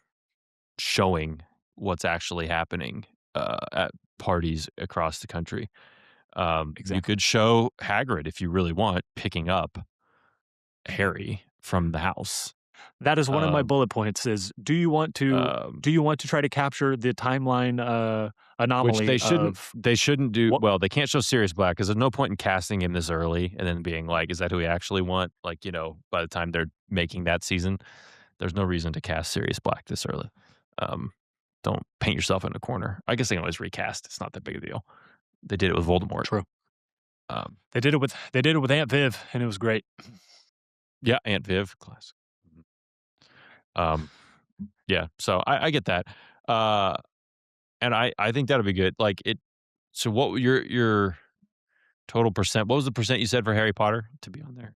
showing what's actually happening at parties across the country. You exactly. could show Hagrid if you really want picking up Harry from the house. That is one of my Um, bullet points is um, do you want to try to capture the timeline which anomaly of they shouldn't do what well, they can't show Sirius Black because there's no point in casting him this early and then being like, "Is that who we actually want?" Like, by the time they're making that season, there's no reason to cast Sirius Black this early. Um, don't paint yourself in a corner. I guess they can always recast, it's not that big a deal. They did it with Voldemort. true. Um, They did it with Aunt Viv and it was great. yeah, Aunt Viv, classic. Um, yeah, so I get that. Uh, and I think that'll be good. Like, so what your total percent what was the percent you said for Harry Potter to be on there?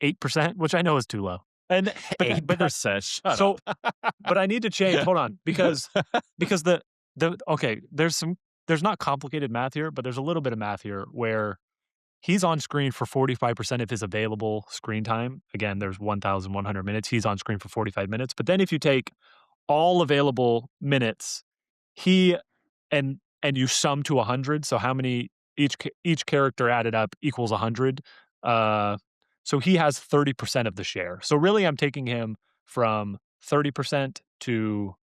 8%, which I know is too low. And but that 8%, shut so up. but I need to change. Hold on, because the okay, there's not complicated math here, but there's a little bit of math here where he's on screen for 45% of his available screen time. Again, there's 1,100 minutes. He's on screen for 45 minutes. But then if you take all available minutes, he and you sum to 100, so how many each character added up equals 100. Uh, so he has 30% of the share. So really I'm taking him from 30% to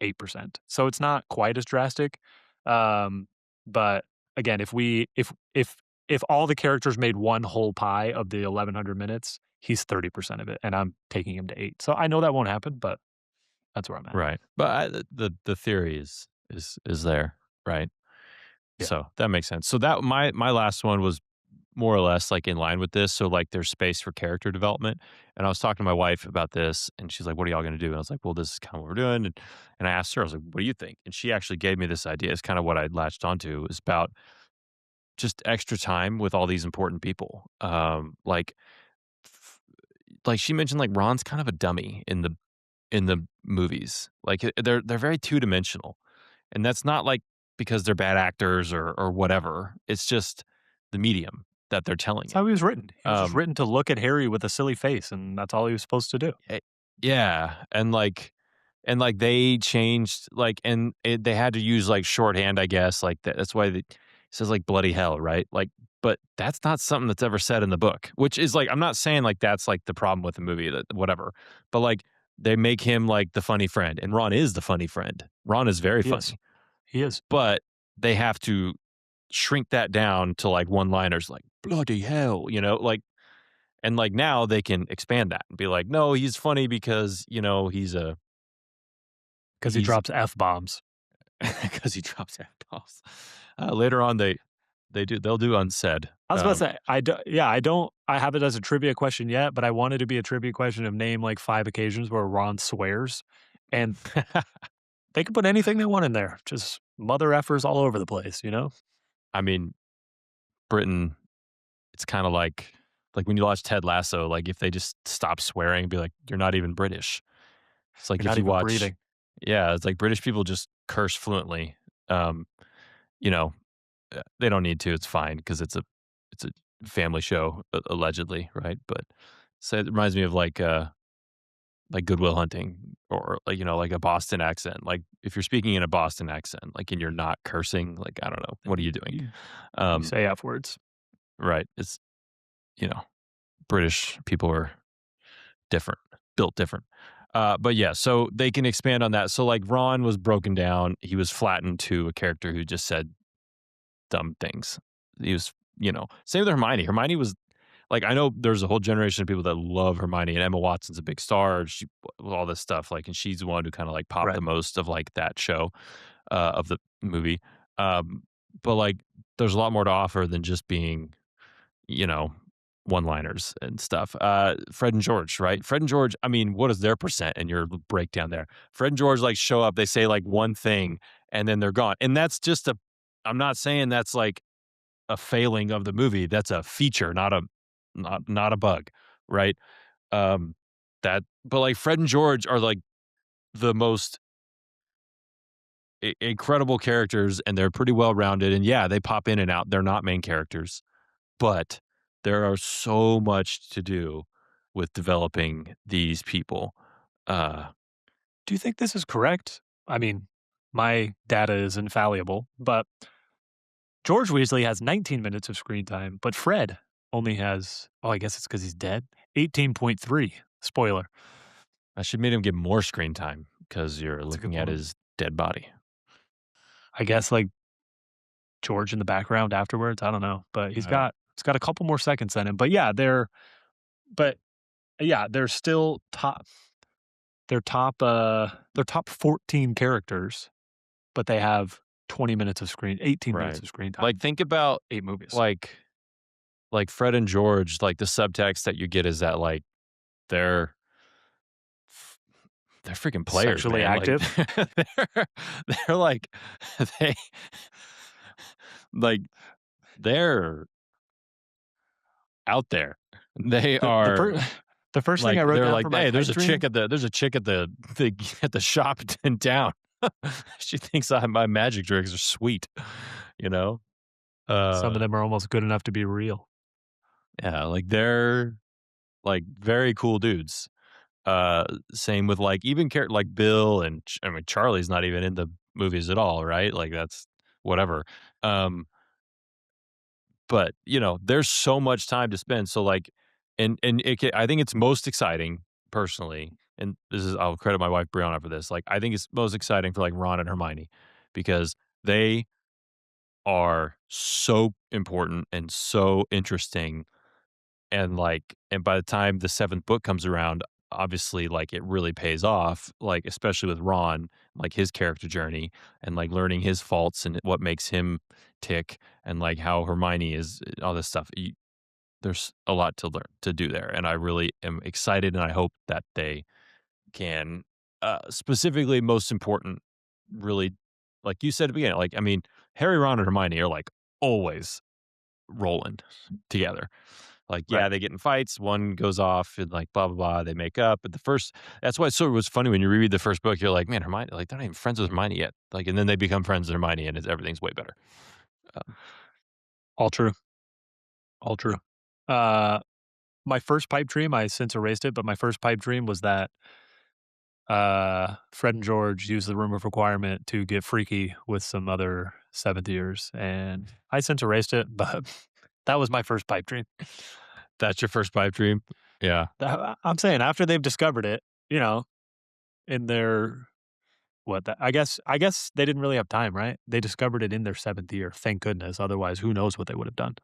8%. So it's not quite as drastic. But again, if all the characters made one whole pie of the 1,100 minutes, he's 30% of it, and I'm taking him to 8. So I know that won't happen, but that's where I'm at. Right. But the theory is there, right? Yeah. So that makes sense. So that my last one was more or less like in line with this. So like there's space for character development. And I was talking to my wife about this and she's like, "What are y'all gonna do?" And I was like, "Well, this is kind of what we're doing." And I asked her, I was like, "What do you think?" And she actually gave me this idea. It's kind of what I latched onto is about just extra time with all these important people. F- like she mentioned like Ron's kind of a dummy in the movies. Like they're very two-dimensional. And that's not like because they're bad actors or whatever. It's just the medium that they're telling That's it. how he was written. He was just Um, written to look at Harry with a silly face, and that's all he was supposed to do. eh, Yeah, and they changed, they had to use, like, shorthand, I guess, like, that's why it says, like, bloody hell, right? Like, but that's not something that's ever said in the book, which is, like, I'm not saying, like, that's, like, the problem with the movie, that whatever, but, like, they make him, like, the funny friend, and Ron is the funny friend. Ron is very He is. funny, He is. but they have to shrink that down to, like, one-liners like, "Bloody hell," and, like, now they can expand that and be like, "No, he's funny because, Because he he's drops F bombs. because he drops F-bombs." Later on, they'll do unsaid. I was about to say, I don't I have it as a trivia question yet, but I want it to be a trivia question of name like 5 occasions where Ron swears, and they could put anything they want in there, just mother effers all over the place, you know? I mean, Britain, it's kinda like when you watch Ted Lasso, like, if they just stop swearing and be like, "You're not even British." It's like You're if not you even watch breathing. Yeah, it's like British people just curse fluently. Um, you know, they don't need to, it's fine because it's a family show, allegedly, right? But so it reminds me of, like Good Will Hunting, or, like, like a Boston accent. Like, if you're speaking in a Boston accent, like, and you're not cursing, like, I don't know, what are You you doing? you you Um, say F words. right, it's you know, British people are different, built different. But yeah, so they can expand on that. So, like, Ron was broken down, he was flattened to a character who just said dumb things. He was, same with Hermione. Hermione was like, I know there's a whole generation of people that love Hermione, and Emma Watson's a big star. She all this stuff, like, and she's the one who kind of like popped the Right. most of like that show, of the movie. Um, but like, there's a lot more to offer than just being, you know, one-liners and stuff. Fred and George, right? Fred and George, I mean, what is their percent in your breakdown there? Fred and George, like, show up, they say like one thing, and then they're gone. And that's just a I'm not saying that's like a failing of the movie. That's a feature, not a bug, right? Um, but like Fred and George are like the most incredible characters, and they're pretty well rounded. And yeah, they pop in and out. They're not main characters, but there are so much to do with developing these people. Uh, Do you think this is correct? I mean, my data is infallible, but George Weasley has 19 minutes of screen time, but Fred only has, oh, I guess it's because he's dead, 18.3. Spoiler. I should make him get more screen time because you're That's a good looking at point. his dead body. I guess like George in the background afterwards. I don't know, but it's got a couple more seconds in him. But yeah, they're still top. They're top 14 characters, but they have 20 minutes of 18 minutes Right. of screen Like, time, think about 8 movies. like like Fred and George, like the subtext that you get is that like they're f- they're freaking players, Sexually man. Like active. they're like they like they're out there. They The the are fir the first thing like I wrote they're down like, for my hey, pipe dream, there's a chick at the at the shop in town. She thinks my magic tricks are sweet, you know? some of Uh them are almost good enough to be real. yeah, like they're like very cool dudes. Uh, Same with like even like Bill and I mean Charlie's not even in the movies at all, right? Like that's whatever. Um, but there's so much time to spend. So like, I think it's most exciting personally, and this is I'll credit my wife Brianna for this. Like, I think it's most exciting for like Ron and Hermione because they are so important and so interesting, and by the time the 7th book comes around, obviously, like, it really pays off, like, especially with Ron, like, his character journey and, like, learning his faults and what makes him tick and, like, how Hermione is all this stuff. There's a lot to learn to do there, and I really am excited, and I hope that they can, specifically, most important, really, like you said at the beginning, like, I mean, Harry, Ron, and Hermione are, like, always rolling together. Like, Right. yeah, they get in fights, one goes off and like blah blah blah, they make up. But that's why it was funny when you reread the first book, you're like, man, Hermione, like they're not even friends with Hermione yet. Like, and then they become friends with Hermione, and everything's way better. Um, All true. All true. Uh, my first pipe dream, I since erased it, but my first pipe dream was that Fred and George use the room of requirement to get freaky with some other seventh years, and I since erased it, but that was my first pipe dream. That's your first pipe dream? Yeah. I'm saying after they've discovered it, you know, in their I guess they didn't really have time, right? They discovered it in their seventh year. Thank goodness. Otherwise, who knows what they would have done.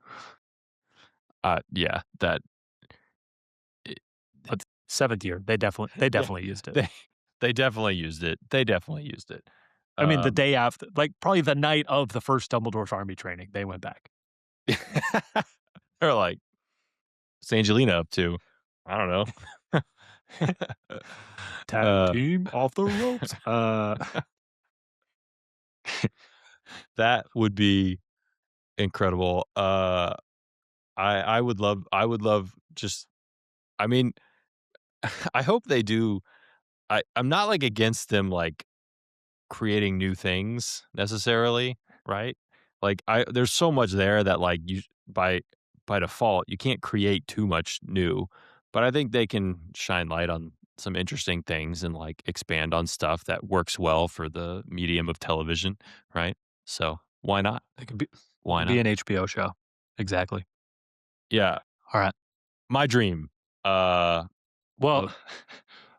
Yeah, that I But seventh year, they definitely yeah, used it. they they definitely used it. They definitely used it. I mean, the Um, day after, like probably the night of the first Dumbledore's army training, they went back. they're like, "What's Angelina up to?" I don't know. Tag Uh, team off the ropes. that would be incredible. I would love just I mean, I hope they do. I'm not, like, against them, like, creating new things necessarily, right? Like, there's so much there that, like, you by default, you can't create too much new, but I think they can shine light on some interesting things and, like, expand on stuff that works well for the medium of television, right? So, why not? It could be Why be not? an HBO show. Exactly. Yeah, All right. my dream, uh, Well, of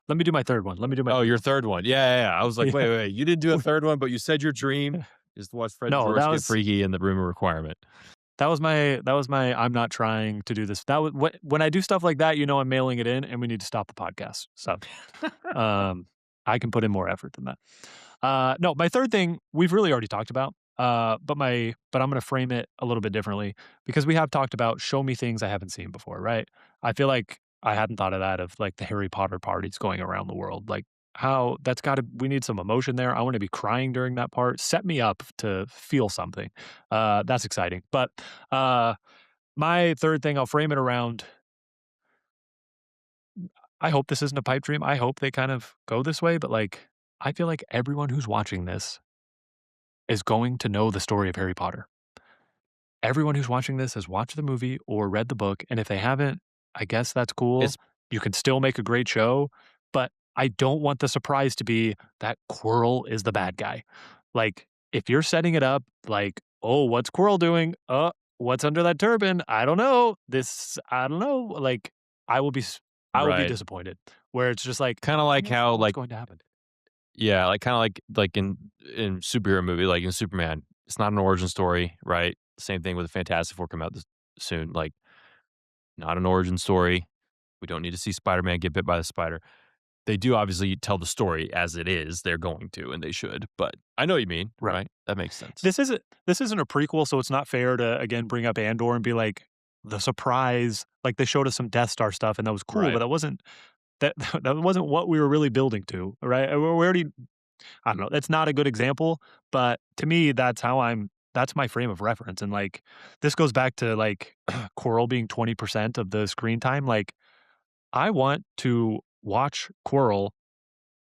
let me do my third one. Let me do my oh, third your one. third one. Yeah, yeah, yeah. I was like, Yeah. wait, you didn't do a third one, but you said your dream is to watch Fred and No, George get freaky in the room of requirement. that was my I'm not trying to do this. That was when I do stuff like that, I'm mailing it in and we need to stop the podcast. So, um, I can put in more effort than that. No, my third thing we've really already talked about. But I'm going to frame it a little bit differently because we have talked about show me things I haven't seen before, right? I feel like I hadn't thought of that of like the Harry Potter parties going around the world. Like how that's got to we need some emotion there. I want to be crying during that part. Set me up to feel something. That's exciting. But uh my third thing I'll frame it around I hope this isn't a pipe dream. I hope they kind of go this way, but like I feel like everyone who's watching this is going to know the story of Harry Potter. Everyone who's watching this has watched the movie or read the book, and if they haven't, I guess that's cool. It's You can still make a great show, but I don't want the surprise to be that Quirrell is the bad guy. Like, if you're setting it up like, "Oh, what's Quirrell doing? What's under that turban? I don't know. I don't know." Like, I will be s I will be right. disappointed, where it's just like, Kinda I like don't how, know what's like going to happen. yeah, like, kinda like in superhero movie, like in Superman, it's not an origin story, right? Same thing with the Fantastic Four come out this soon, like, not an origin story. We don't need to see Spider-Man get bit by the spider. They do obviously tell the story as it is, they're going to, and they should, but I know what you mean, Right. right? That makes sense. This isn't a prequel, so it's not fair to again bring up Andor and be like the surprise. Like they showed us some Death Star stuff, and that was cool, but Right. that that wasn't what we were really building to, right? We already, I don't know. That's not a good example, but to me, that's my frame of reference, and like this goes back to like Quirrell being 20% of the screen time. Like I want to watch Quirrell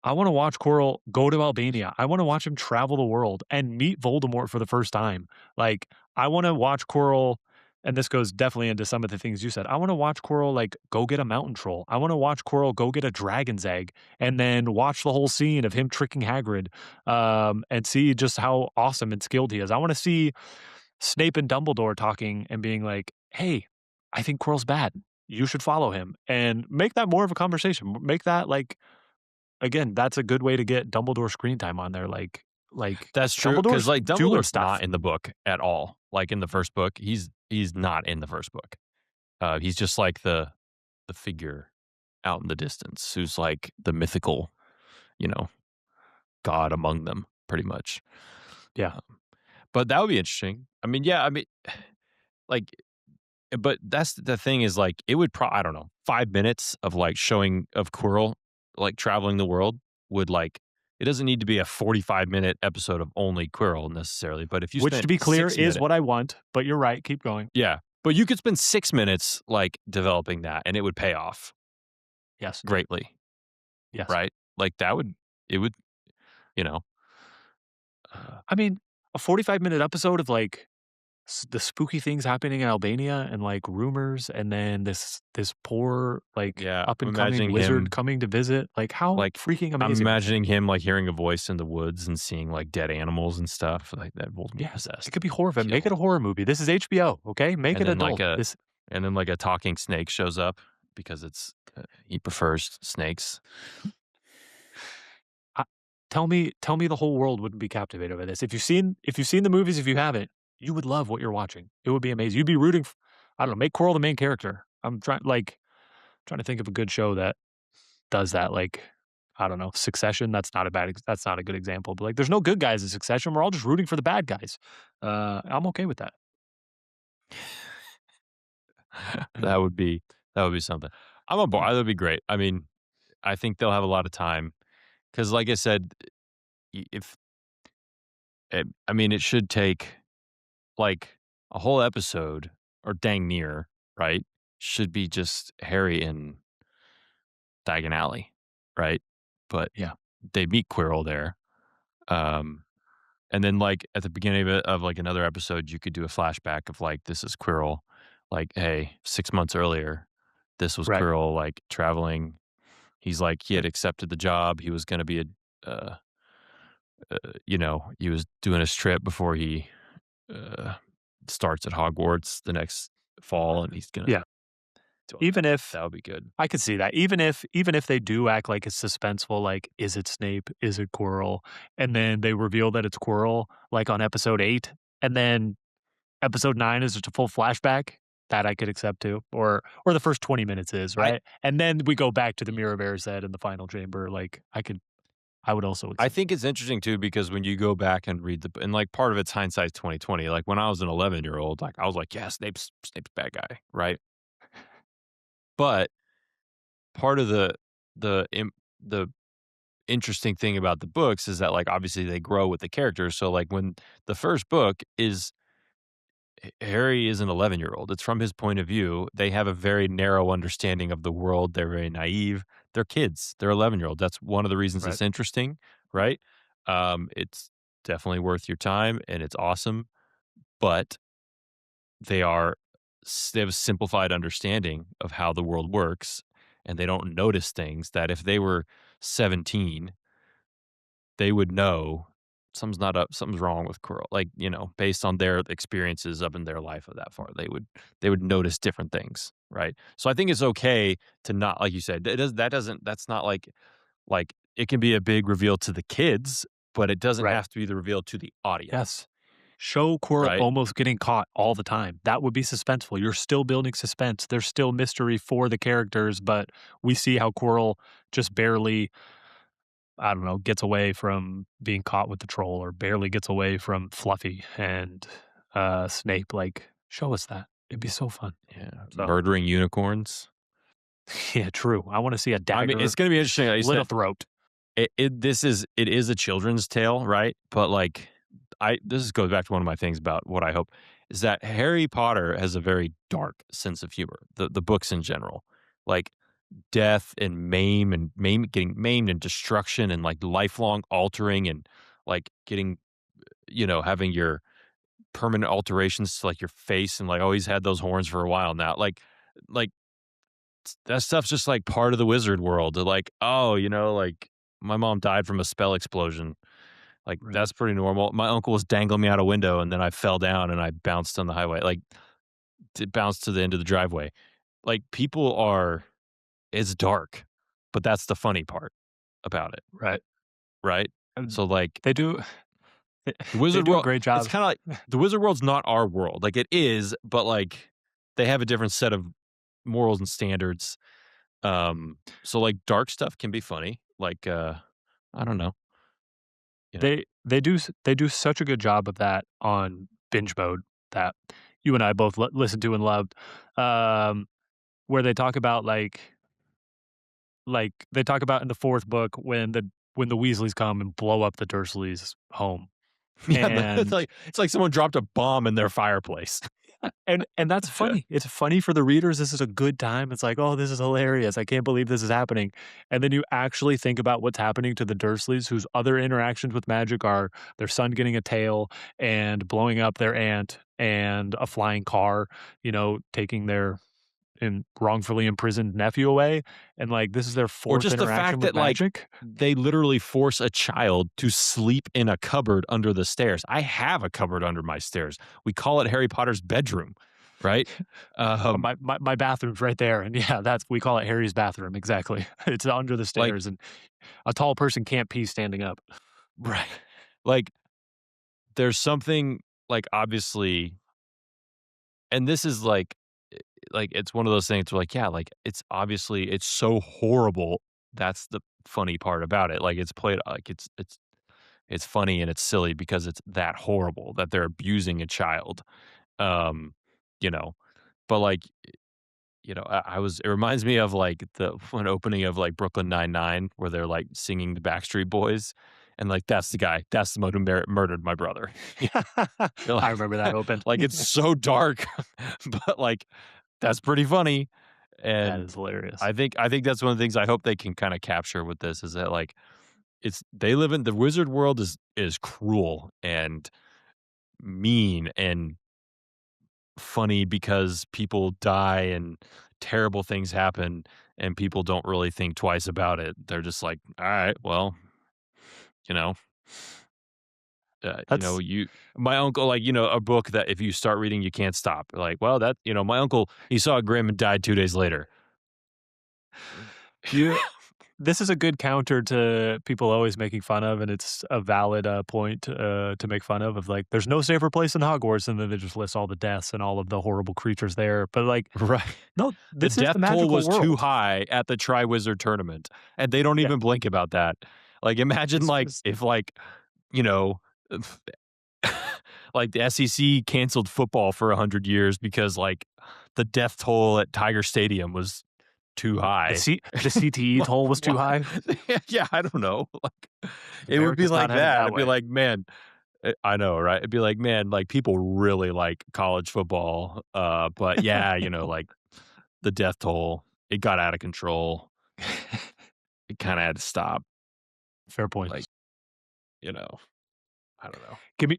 I wanna watch Quirrell go to Albania. I wanna watch him travel the world and meet Voldemort for the first time. Like, I wanna watch Quirrell and this goes definitely into some of the things you said. I wanna watch Quirrell, like, go get a mountain troll. I wanna watch Quirrell go get a dragon's egg and then watch the whole scene of him tricking Hagrid, and see just how awesome and skilled he is. I wanna see Snape and Dumbledore talking and being like, "Hey, I think Quirrell's bad. You should follow him," and make that more of a conversation. Make that, like, again, that's a good way to get Dumbledore screen time on there, like, That's true because Dumbledore's like, doing Dumbledore's not stuff. in the book at all, like, in the first book, he's not in the first book. He's just like the figure out in the distance who's like the mythical, you know, god among them, pretty much. Yeah, Um, but that would be interesting. I mean, yeah, I mean, like, but that's the thing is like it would I don't know, 5 minutes of like showing of Quirrell like traveling the world would like it doesn't need to be a 45-minute episode of only Quirrell necessarily, but if you which to spent be clear six is minutes, what I want, but you're right, keep going. yeah, but you could spend 6 minutes like developing that and it would pay off Yes, greatly, yes. right? Like that would it would you know, uh, I mean, a 45-minute episode of, like the spooky things happening in Albania and like rumors, and then this poor like Yeah, up I'm and coming imagining wizard him coming to visit. Like how like freaking I'm amazing would that imagining be? him like hearing a voice in the woods and seeing like dead animals and stuff like that will be Yes, it possessed. could be horror. Make it Feel a horror movie. This is HBO. Okay, make and it then like adult. a This and then like a talking snake shows up because he prefers snakes. I, tell me the whole world wouldn't be captivated by this. If you've seen the movies, if you haven't, you would love what you're watching. It would be amazing. You'd be rooting. I don't know. Make Coral the main character. I'm trying to think of a good show that does that. Like I don't know, Succession. That's not a good example. But like, there's no good guys in Succession. We're all just rooting for the bad guys. I'm okay with that. That would be something. I'm on board. That would be great. I mean, I think they'll have a lot of time because, like I said, if I mean, it should take like a whole episode or dang near, right? Should be just Harry and Diagon Alley, right? But Yeah. they meet Quirrell there. Um, and then like at the beginning of like another episode, you could do a flashback of like this is Quirrell, like hey, 6 months earlier, this was Right. Quirrell like traveling. He's like he Right. had accepted the job. He was going to be uh, he was doing a strip before he uh, starts at Hogwarts the next fall, and he's gonna Yeah. do all that. Even if That would be good. I could see that. Even if they do act like it's suspenseful, like is it Snape? Is it Quirrell? And then they reveal that it's Quirrell, like on episode 8, and then episode 9 is just a full flashback. That I could accept too, or the first 20 minutes is I right, and then we go back to the Mirror Bear's head in the final chamber. Like I would also I accept. think it's interesting too because when you go back and read and like part of it's hindsight 2020. Like when I was an 11-year-old, like I was like, yeah, Snape's bad guy, right? But part of the interesting thing about the books is that like obviously they grow with the characters. So like when the first book is Harry is an 11-year-old. It's from his point of view. They have a very narrow understanding of the world. They're very naive. They're kids. They're 11-year-old. That's one of the reasons Right. it's interesting, right? It's definitely worth your time and it's awesome, but they are they have a simplified understanding of how the world works and they don't notice things that if they were 17 they would know something's wrong with Quirrell. Like, based on their experiences up in their life of that far, they would notice different things, right? So I think it's okay to not like you said, that's not like it can be a big reveal to the kids, but it doesn't Right. have to be the reveal to the audience, Yes. Show Quirrell right? almost getting caught all the time. That would be suspenseful. You're still building suspense. There's still mystery for the characters, but we see how Quirrell just barely, I don't know, gets away from being caught with the troll or barely gets away from Fluffy and Snape. Like, show us that. It'd be so fun. Yeah, So, murdering unicorns. yeah, true. I want to see a I mean, dagger it's gonna be interesting. Like you slit a said, throat. it is a children's tale, right? But like this goes back to one of my things about what I hope is that Harry Potter has a very dark sense of humor. The books in general, like death and getting maimed and destruction and like lifelong altering and like getting having your permanent alterations to like your face and like oh he's had those horns for a while now like that stuff's just like part of the wizard world. They're like, oh, like my mom died from a spell explosion. Like Right. that's pretty normal. My uncle was dangling me out a window and then I fell down and I bounced on the highway. Like it bounced to the end of the driveway. Like people are it's dark, but that's the funny part about it, Right. right? And So like they do, the they wizard do a world, great it's job. kind of like the wizard world's not our world. Like it is, but like they have a different set of morals and standards. So like dark stuff can be funny. Like I don't know, you know. They do such a good job of that on binge mode that you and I both listened to and loved, um, where they talk about they talk about in the 4th book when the Weasleys come and blow up the Dursleys' home, Yeah, it's and like someone dropped a bomb in their fireplace. And that's funny. It's funny for the readers. This is a good time. It's like, "Oh, this is hilarious. I can't believe this is happening." And then you actually think about what's happening to the Dursleys, whose other interactions with magic are their son getting a tail and blowing up their aunt and a flying car, taking their wrongfully imprisoned nephew away, and, like, this is their Or 4th just the interaction fact with that, like, magic. they literally force a child to sleep in a cupboard under the stairs. I have a cupboard under my stairs. We call it Harry Potter's bedroom, right? Um, My bathroom's right there, and yeah, that's we call it Harry's bathroom, exactly. It's under the like stairs, and a tall person can't pee standing up. right. Like, there's something, like, obviously and this is, it's one of those things where, like, yeah, like, it's obviously it's so horrible. That's the funny part about it. Like, it's played like, it's funny and it's silly because it's that horrible that they're abusing a child. Um, you know, but, like, I was it reminds me of, like, the one opening of, like, Brooklyn Nine-Nine where they're, like, singing the Backstreet Boys, and, like, that's the guy. That's the one who murdered my brother. You're I like remember that open. like, it's so dark, but, like, that's pretty funny, That and is hilarious. I think that's one of the things I hope they can kinda capture with this is that, like, they live in the wizard world is cruel and mean and funny because people die and terrible things happen, and people don't really think twice about it. They're just like, "Alright, well," you know? That's You my uncle, like, a book that if you start reading, you can't stop. Like, well, my uncle, he saw Grimm and died 2 days later. you this is a good counter to people always making fun of, and it's a valid, point, to make fun of, like, there's no safer place than Hogwarts, and then they just list all the deaths and all of the horrible creatures there, but, like, Right. no, The this is the death toll magical was too world. high at the Triwizard Tournament, and they don't Yeah, even blink about that. Like, imagine, this like, was if, like, you know, like, the SEC canceled football for 100 years because, like, the death toll at Tiger Stadium was too high. the CTE Like, toll was too why? high. Yeah, I don't know. Like, it would be America's not like headed that. that It'd be way. like, man, I know, right? It'd be like, man, like, people really like college football, but yeah, like, the death toll, it got out of control. It kinda had to stop, Fair point. like, you know, I don't know. Give me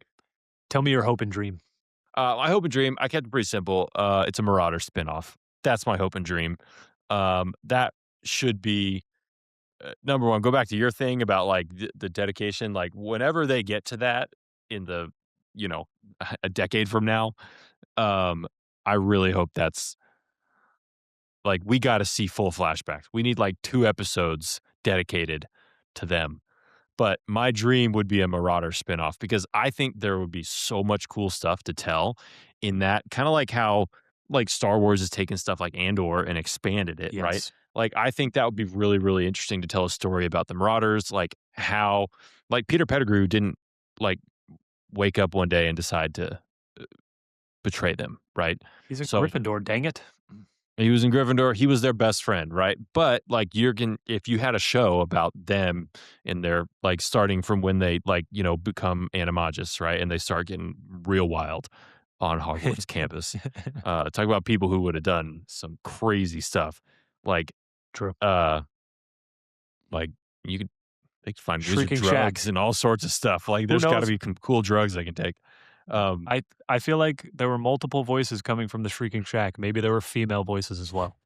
Tell me your hope and dream. My hope and dream, I kept it pretty simple. It's a Marauder spinoff. That's my hope and dream. That should be number one. Go back to your thing about like the dedication. Like whenever they get to that in the, you know, a decade from now, um, I really hope that's like we got to see full flashbacks. We need like 2 episodes dedicated to them. But my dream would be a Marauder spinoff because I think there would be so much cool stuff to tell in that kind of like how like Star Wars has taken stuff like Andor and expanded it, right? Yes. Like I think that would be really, really interesting to tell a story about the Marauders, like how like Peter Pettigrew didn't like wake up one day and decide to betray them, right? He's a So Gryffindor, dang it. he was in Gryffindor. He was their best friend, right? But like if you had a show about them and their like starting from when they like become animagus, right, and they start getting real wild on Hogwarts campus. Talk about people who would have done some crazy stuff, like True. uh, like you could they could find wizard Shrieking drugs Shack. and all sorts of stuff. Like Who there's got to knows? be some cool drugs they can take. Um, I feel like there were multiple voices coming from the Shrieking Shack. Maybe there were female voices as well.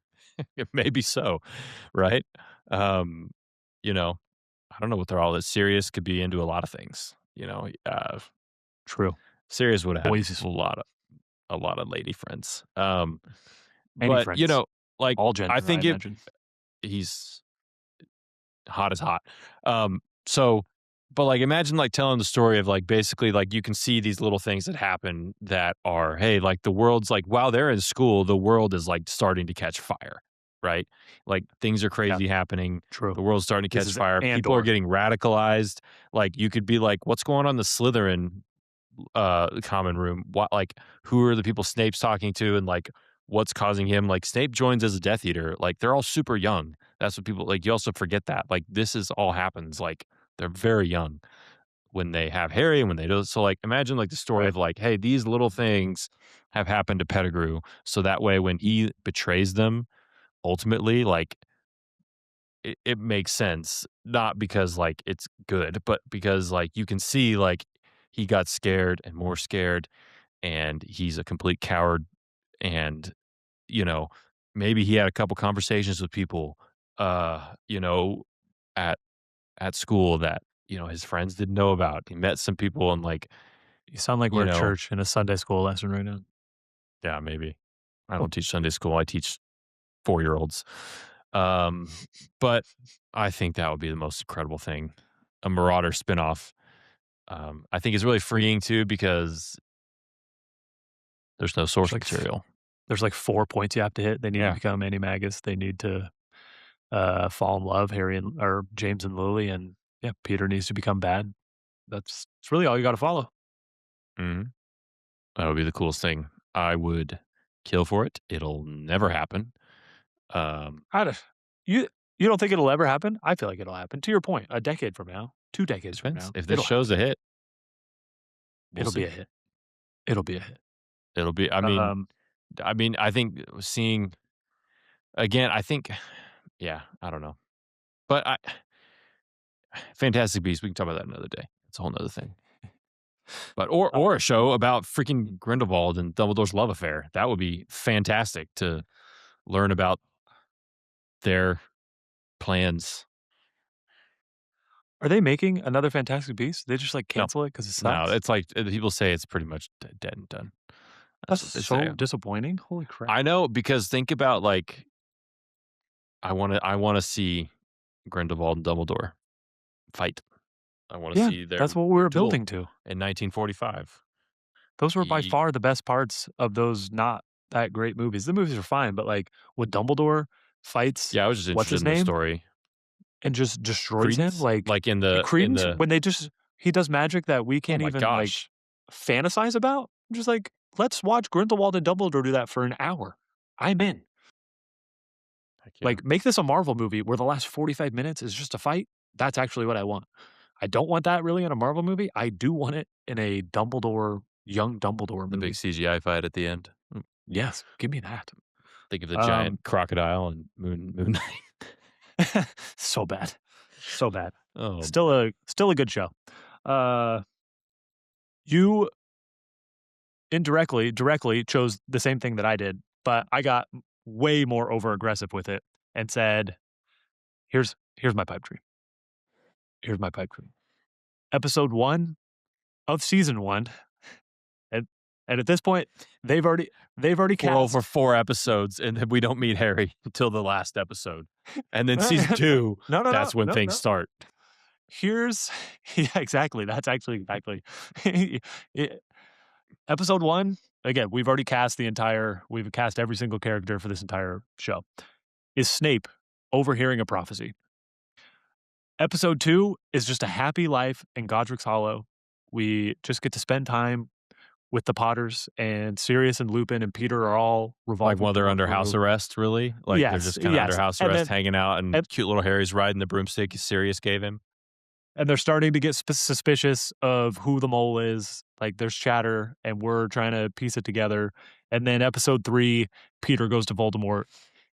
maybe so, right? Um, you know, I don't know what they're all that Sirius could be into a lot of things. True. Sirius would have Boys, a lot of lady friends. any But friends, like all I gender, I think if imagine. he's hot as hot. So but like imagine like telling the story of like basically like you can see these little things that happen that are, hey, like the world's like while they're in school, the world is like starting to catch fire, right? Like things are Yeah, crazy happening. true. The world's starting to This catch is fire. People are Andor. getting radicalized. Like you could be like, what's going on in the Slytherin common room? What like who are the people Snape's talking to and like what's causing him? Like Snape joins as a Death Eater. Like they're all super young. That's what people like you also forget that. Like this is all happens like they're very young. when they have Harry and when they do. So like, imagine like the story Right. of like, hey, these little things have happened to Pettigrew. So that way, when he betrays them, ultimately, like it makes sense. Not because like it's good, but because like you can see like he got scared and more scared, and he's a complete coward. And you know, maybe he had a couple conversations with people, you know, at school that his friends didn't know about. He met some people and like You sound like you we're at know, church in a Sunday school lesson right now. yeah, maybe. I don't teach Sunday school. I teach 4-year-olds. Um, but I think that would be the most incredible thing. A Marauder spinoff. I think it's really freeing too because there's no There's source like material. there's like 4 points you have to hit. They need to Yeah. become animagus. They need to fall in love, Harry and or James and Lily, and yeah, Peter needs to become bad. It's really all you got to follow. hmm That would be the coolest thing. I would kill for it. It'll never happen. How to you you don't think it'll ever happen? I feel like it'll happen. To your point, a decade from now, 2 decades from Depends. now, If this it'll show's happen. a hit, we'll It'll be see. a hit. It'll be a hit. It'll be. Um, I mean, I think seeing again. I think, yeah. I don't know, but Fantastic Beasts. We can talk about that another day. It's a whole nother thing. But uh, or a show about freaking Grindelwald and Dumbledore's love affair. That would be fantastic to learn about their plans. are they making another Fantastic Beasts? They just like No, cancel it because it no, sucks? it's like people say it's pretty much dead and done. That's That's what they say. so disappointing. Holy crap. I know because think about like I want to see Grindelwald and Dumbledore fight. I want to Yeah, see their that's what we were duel building to. in 1945. Those were by Ye- far the best parts of those not that great movies. The movies are fine, but like when Dumbledore fights Yeah, I was just what's interested his in the name story. and just destroys him, Credence, like like in Credence the when they just he does magic that we oh can't my even like gosh, fantasize about. I'm just like, let's watch Grindelwald and Dumbledore do that for an hour. I'm in. heck yeah, Like, make this a Marvel movie where the last 45 minutes is just a fight. That's actually what I want. I don't want that really in a Marvel movie. I do want it in a Dumbledore, young Dumbledore the big movie. CGI fight at the end. Yes, give me that. Think of the giant Um, crocodile and Moon Knight. so bad, so bad. Oh, Still a good show. Uh, you directly chose the same thing that I did, but I got way more over aggressive with it and said, "Here's my pipe dream. Here's my pipe dream. Episode 1 of season 1." And at this point, they've already we're over cast 4 episodes, and then we don't meet Harry until the last episode, and then season no, 2, no, no, no, that's when no, things no. start. Here's yeah, exactly. That's actually exactly. It- Episode 1, again, we've cast every single character for this entire show. Is Snape overhearing a prophecy. Episode 2 is just a happy life in Godric's Hollow. We just get to spend time with the Potters, and Sirius and Lupin and Peter are all Like, revolving while they're door under house through. arrest, really? Like, they're Yes, just kinda under yes, house and arrest, then hanging out, and and cute little Harry's riding the broomstick Sirius gave him? and they're starting to get suspicious of who the mole is. Like, there's chatter, and we're trying to piece it together. And then episode 3, Peter goes to Voldemort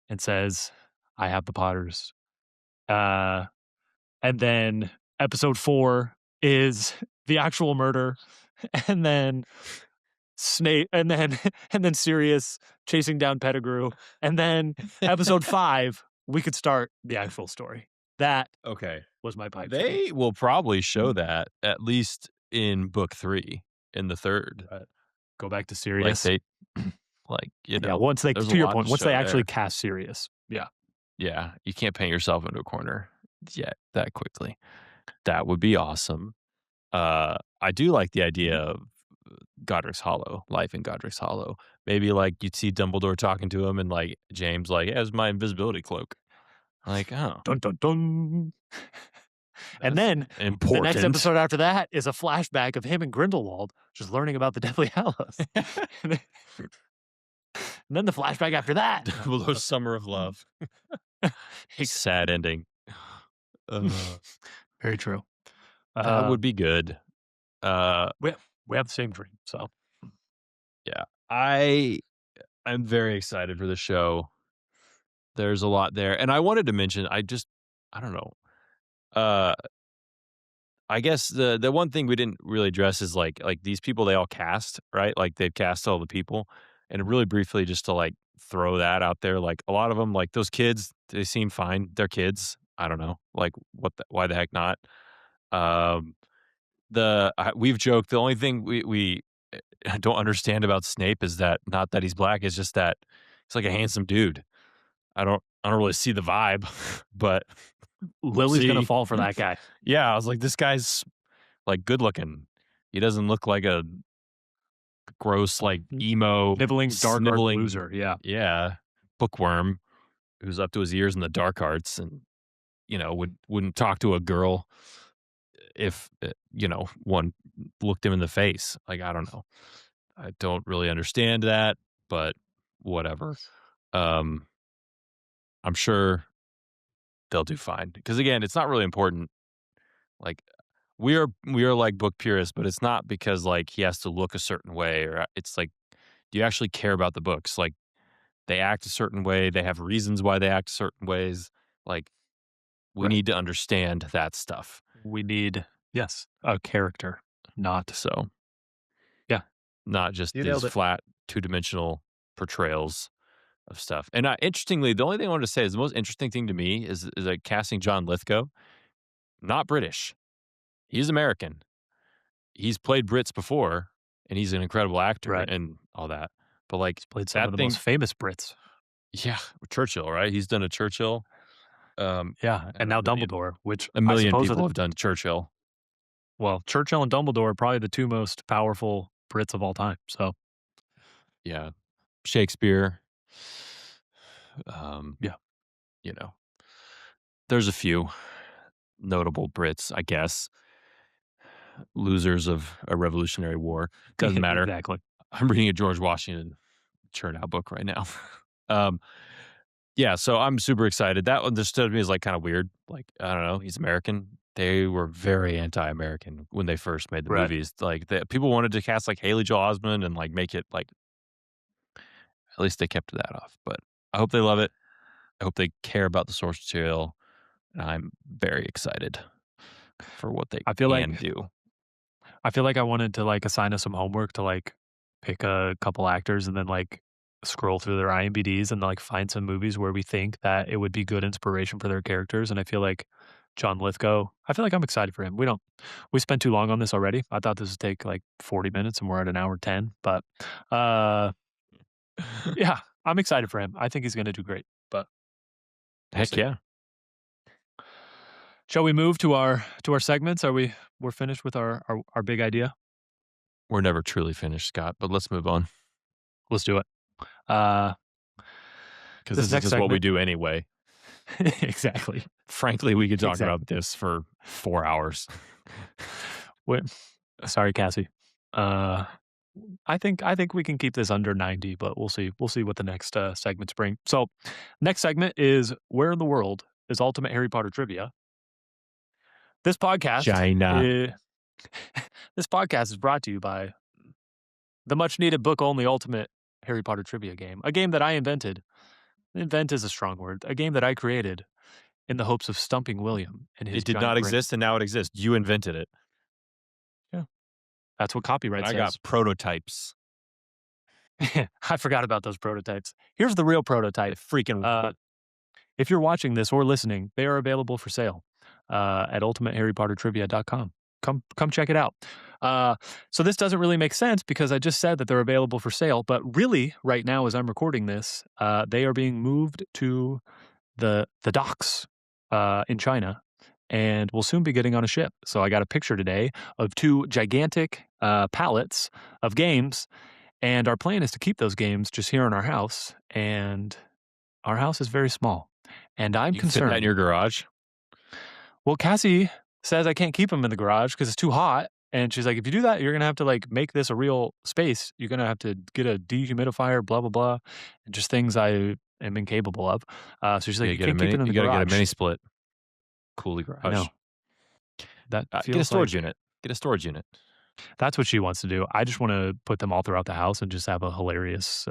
and says, "I have the Potters." Uh, and then episode 4 is the actual murder, and then Snape, and then and then Sirius chasing down Pettigrew, and then episode 5, we could start the actual story. That Okay. was my pipe dream. They will probably show that at least in book 3, in the 3rd. Right. Go back to Like, Sirius. they like, Yeah, once they there's a to your lot point, to once they show actually there. cast Sirius. Yeah. Yeah, you can't paint yourself into a corner yet that quickly. That would be awesome. I do like the idea of Godric's Hollow, life in Godric's Hollow. Maybe, like, you'd see Dumbledore talking to him and, like, James, like, "Yeah, it's my invisibility cloak." Like, "Oh, Dun dun dun. And that's then the next important." episode after that is a flashback of him and Grindelwald just learning about the Deathly Hallows. And then the flashback after that. Dumbledore's Summer of Love. Sad ending. Uh, Very true. That would be good. Uh, We have the same dream, so yeah. I'm very excited for the show. There's a lot there, and I wanted to mention, I don't know, uh, I guess the one thing we didn't really address is, like, these people they all cast, right? Like, they've cast all the people, and really briefly, just to, like, throw that out there, like, a lot of them, like, those kids, they seem fine. They're kids. I don't know. Like, why the heck not? Um, we've joked, the only thing we don't understand about Snape is that not that he's black, it's just that he's like a handsome dude. I don't really see the vibe, but we'll Lily's gonna see. fall for that guy. Yeah, I was like, this guy's like good looking. He doesn't look like a gross, like emo, Nibbling dark art sniveling, loser, yeah. yeah, bookworm who's up to his ears in the dark arts and wouldn't talk to a girl if one looked him in the face. Like, I don't know. I don't really understand that, but whatever. Um, I'm sure they'll do fine because again, it's not really important. Like we are like book purists, but it's not because like he has to look a certain way or it's like, do you actually care about the books? Like they act a certain way, they have reasons why they act certain ways. Like we Right. need to understand that stuff. We need, yes, a character, not So yeah. not just You these nailed it. flat two-dimensional portrayals of stuff. And interestingly, the only thing I wanted to say is the most interesting thing to me is like casting John Lithgow, not British. He's American. He's played Brits before, and he's an incredible actor Right. and all that. But like He's played some of that the thing, most famous Brits. yeah, Churchill, right? He's done a Churchill. Yeah, And and now Dumbledore, which a I million suppose are people the have done Churchill. well, Churchill and Dumbledore are probably the 2 most powerful Brits of all time, so Yeah, Shakespeare. Um, yeah. you know, there's a few notable Brits, I guess, losers of a Revolutionary War. Doesn't matter. Exactly. I'm reading a George Washington Chernow book right now. um, yeah, so I'm super excited. That one just to me is like kind of weird. Like I don't know, he's American. They were very anti-American when they first made the Right. movies. Like people wanted to cast like Haley Joel Osment and like make it like at least they kept that off. But I hope they love it. I hope they care about the source material. And I'm very excited for what they I feel can like do. I feel like I wanted to, like, assign us some homework to, like, pick a couple actors and then, like, scroll through their IMDb's and, like, find some movies where we think that it would be good inspiration for their characters, and I feel like John Lithgow I feel like I'm excited for him. We spent too long on this already. I thought this would take, like, 40 minutes, and we're at an hour 10, but, uh, yeah, I'm excited for him. I think he's gonna do great, but we'll Heck see. yeah. Shall we move to our segments? We're finished with our big idea? We're never truly finished, Scott, but let's move on Let's do it. Uh, because this this is next just what we segment do anyway. exactly. Frankly, we could talk Exactly. about this for 4 hours. Wait, sorry, Cassie. Uh, I think we can keep this under 90, but we'll see. We'll see what the next segments bring. So, next segment is where in the world is Ultimate Harry Potter Trivia? This podcast China. is this podcast is brought to you by the much needed book only Ultimate Harry Potter Trivia game, a game that I invented. Invent is a strong word. A game that I created in the hopes of stumping William and his It did giant not brain. exist, and now it exists. You invented it. Yeah, that's what copyright And I says. got prototypes. I forgot about those prototypes. Here's the real I prototype. freaking If you're watching this or listening, they are available for sale at ultimateharrypottertrivia.com. Come check it out. So this doesn't really make sense because I just said that they're available for sale, but really, right now as I'm recording this, they are being moved to the docks in China, and will soon be getting on a ship. So I got a picture today of 2 gigantic pallets of games, and our plan is to keep those games just here in our house, and our house is very small, and I'm you can fit that in concerned. your garage. Well, Cassie says I can't keep them in the garage because it's too hot, and she's like, "If you do that, you're gonna have to, like, make this a real space. You're gonna have to get a dehumidifier, blah, blah, blah," and just things I am incapable of. So she's like, "You can't keep it in You the gotta get a garage." mini split. Cool the I garage. know. That Get a feels storage like unit. Get a storage unit. that's what she wants to do. I just wanna put them all throughout the house and just have a hilarious,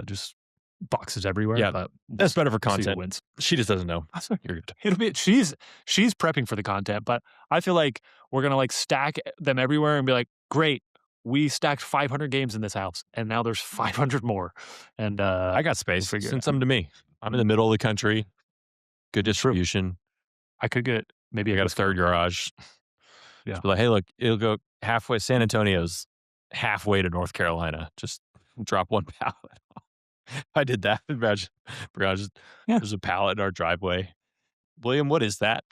just boxes everywhere, Yeah, but we'll that's see. better for We'll see who content. wins. She just doesn't know. That's a You're good. it'll be she's prepping for the content, but I feel like we're gonna, like, stack them everywhere and be like, "Great, we stacked 500 games in this house, and now there's 500 more." And, I got we'll space. figure it Send out. some to me. I'm in the middle of the country. Good True. distribution. I could get maybe I a got a gift card. third garage. Yeah. Just be like, hey, look, it'll go halfway. San Antonio's halfway to North Carolina. Just drop one pallet. I did that. Imagine, Yeah. there's a pallet in our driveway. William, what is that?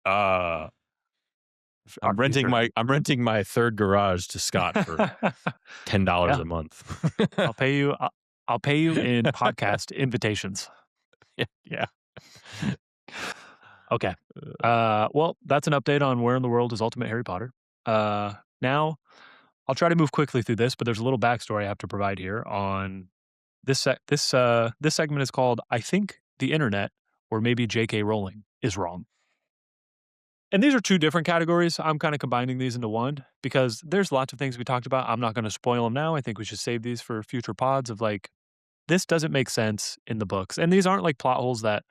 Uh, Our future. I'm renting my third garage to Scott for $10 Yeah. a month. I'll pay you in podcast invitations. Yeah. Okay. Well, that's an update on where in the world is Ultimate Harry Potter. Now I'll try to move quickly through this, but there's a little backstory I have to provide here on this segment is called I think the internet or maybe J.K. Rowling is wrong. And these are two different categories. I'm kind of combining these into one because there's lots of things we talked about. I'm not going to spoil them now. I think we should save these for future pods of like this doesn't make sense in the books. And these aren't like plot holes that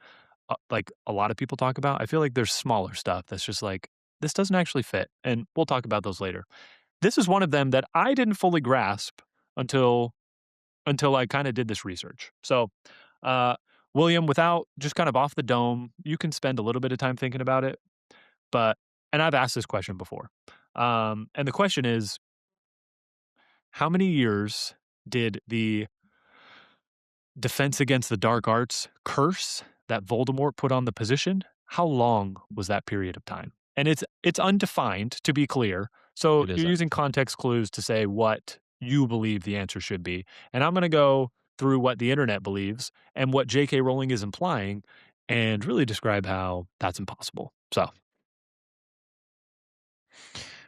like a lot of people talk about. I feel like there's smaller stuff that's just like this doesn't actually fit. And we'll talk about those later. This is one of them that I didn't fully grasp until I kind of did this research. So, uh, William, without just kind of off the dome, you can spend a little bit of time thinking about it. But, and I've asked this question before. And the question is how many years did the Defense Against the Dark Arts curse that Voldemort put on the position? How long was that period of time? And it's undefined, to be clear. So It is you're using undefined. context clues to say what you believe the answer should be. And I'm going to go through what the internet believes and what J.K. Rowling is implying and really describe how that's impossible.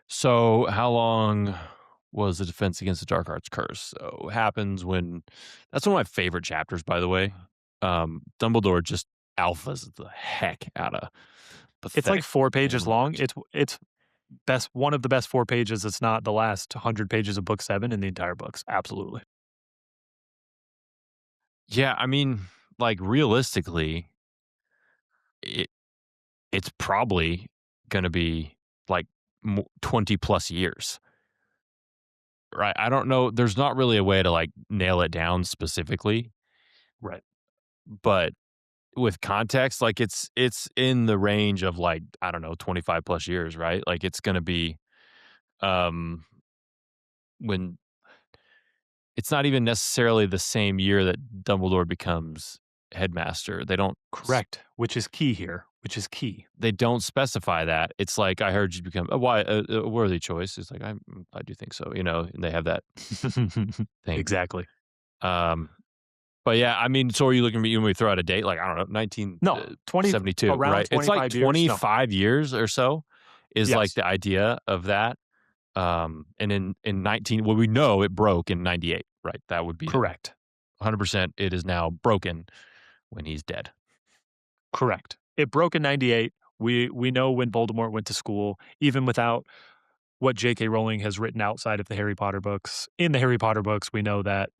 So, how long was the Defense Against the Dark Arts curse? So, it happens when that's one of my favorite chapters, by the way. Dumbledore just alphas the heck out of It's like pathetic 4 pages long. Voldemort. It's best one of the best 4 pages. It's not the last 100 pages of book 7 in the entire books. Absolutely. Yeah, I mean, like realistically, it it's probably going to be like 20 plus years. Right? I don't know, there's not really a way to like nail it down specifically, Right. but with context, like it's in the range of like, I don't know, 25 plus years, right? Like it's going to be um when it's not even necessarily the same year that Dumbledore becomes headmaster. Correct, which is key here, which is key. They don't specify that. It's like, I heard you become a worthy choice. It's like, I do think so, and they have that thing. Exactly. But yeah, I mean, so are you looking at me when we throw out a date? Like, I don't know, No, 20 1972, around right? It's like 25 years? No. 25 years or so is like Yes. the idea of that. And in well, we know it broke in 98, right? That would be Correct. 100%. It is now broken when he's dead. Correct. It broke in 98. We know when Voldemort went to school, even without what J.K. Rowling has written outside of the Harry Potter books. In the Harry Potter books, we know that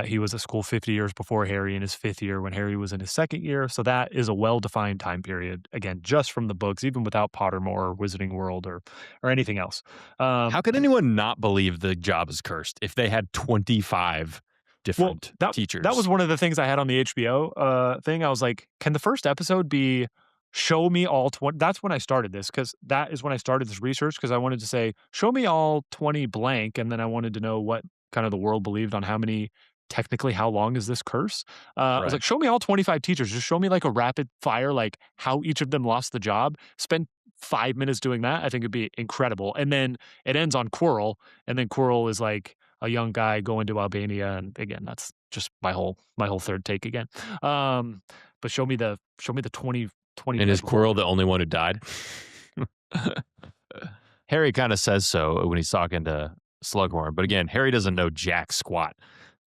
he was at school 50 years before Harry in his 5th year when Harry was in his 2nd year. So that is a well-defined time period, again, just from the books, even without Pottermore or Wizarding World or anything else. How could anyone not believe the job is cursed if they had 25 different teachers? That was one of the things I had on the HBO thing. I was like, can the first episode be show me all 20? That's when I started this because that is when I started this research because I wanted to say, show me all 20 blank. And then I wanted to know what kind of the world believed on technically how long is this curse? I was like, show me all 25 teachers. Just show me like a rapid fire, like how each of them lost the job. Spend 5 minutes doing that. I think it'd be incredible. And then it ends on Quirrell. And then Quirrell is like a young guy going to Albania. And again, that's just my whole third take again. But show me the 20. And is Quirrell the only one who died? Harry kind of says so when he's talking to Slughorn. But again, Harry doesn't know jack squat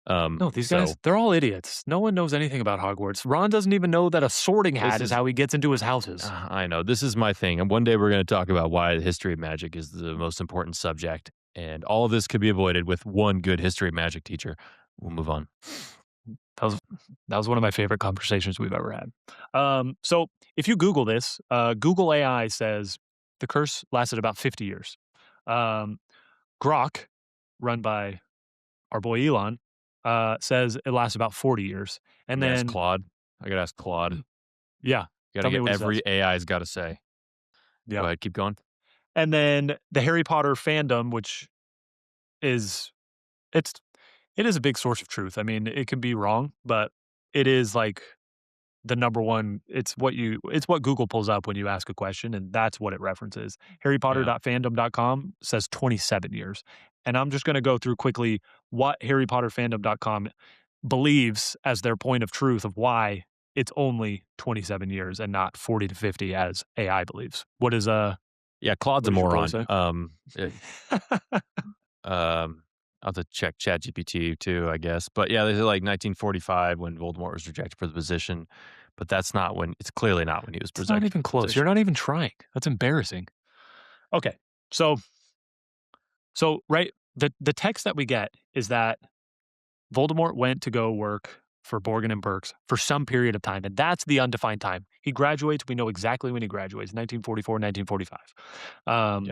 No, these So guys, they're all idiots. No one knows anything about Hogwarts. Ron doesn't even know that a sorting this hat is is how he gets into his houses. I know this is my thing, and one day we're going to talk about why the history of magic is the most important subject, and all of this could be avoided with one good history of magic teacher. We'll move on. That was that was one of my favorite conversations we've ever had. So if you Google this, Google AI says the curse lasted about 50 years. Um, Grok, run by our boy Elon, says it lasts about 40 years. Let And me ask then, Claude. I got to ask Claude. yeah, Got to tell me get what he every says. AI's got to say. Go Yeah. ahead, keep going. And then the Harry Potter fandom, which is it's it is a big source of truth. I mean, it can be wrong, but it is like the number one. It's what Google pulls up when you ask a question, and that's what it references. Yeah. harrypotter.fandom.com says 27 years. And I'm just going to go through quickly what harrypotterfandom.com believes as their point of truth of why it's only 27 years and not 40 to 50 as AI believes. Yeah, Claude's What a does your bro moron. say? I'll have to check ChatGPT too, I guess. But yeah, this is like 1945 when Voldemort was rejected for the position. But that's not when it's clearly not when he was It's not rejected for even the close. You're position. not even trying. That's embarrassing. Okay. So right, the text that we get is that Voldemort went to go work for Borgin and Burkes for some period of time, and that's the undefined time. He graduates. We know exactly when he graduates, 1944, 1945. Yeah. Um,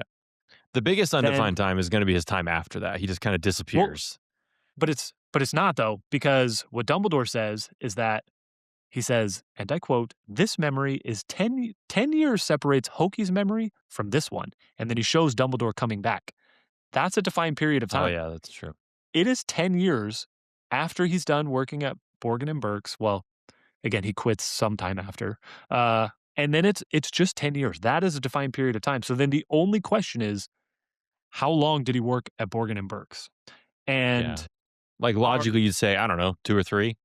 The biggest then, undefined time is going to be his time after that. He just kind of well, disappears. but it's not though, because what Dumbledore says is that he says, and I quote, "This memory is 10 years separates Hoki's memory from this one," and then he shows Dumbledore coming back. That's a defined period of Oh time. yeah, that's true. It is 10 years after he's done working at Borgin and Burkes. Well, again, he quits sometime after. And then it's just 10 years. That is a defined period of time. So then the only question is, how long did he work at Borgin and Burkes? Yeah. And Like are logically, you'd say I don't know, 2 or 3,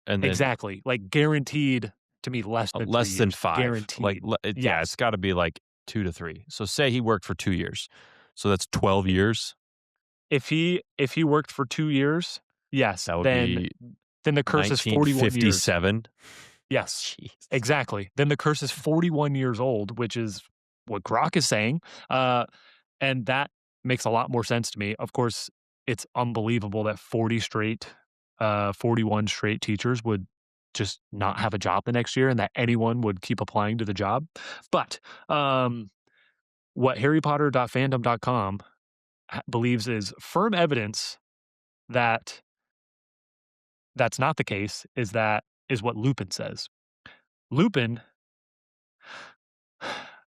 and then exactly like guaranteed to me less than three less than years. 5. Like Guaranteed. yeah, it's Yes. got to be like 2 to 3. So say he worked for 2 years, so that's 12 years. If he worked for 2 years, yes, That would then be the curse is 41 years. 1957. Yes, Jeez. exactly. Then the curse is 41 years old, which is what Grok is saying. And that makes a lot more sense to me. Of course, it's unbelievable that 41 straight teachers would just not have a job the next year and that anyone would keep applying to the job. But what harrypotter.fandom.com believes is firm evidence that that's not the case is what Lupin says. Lupin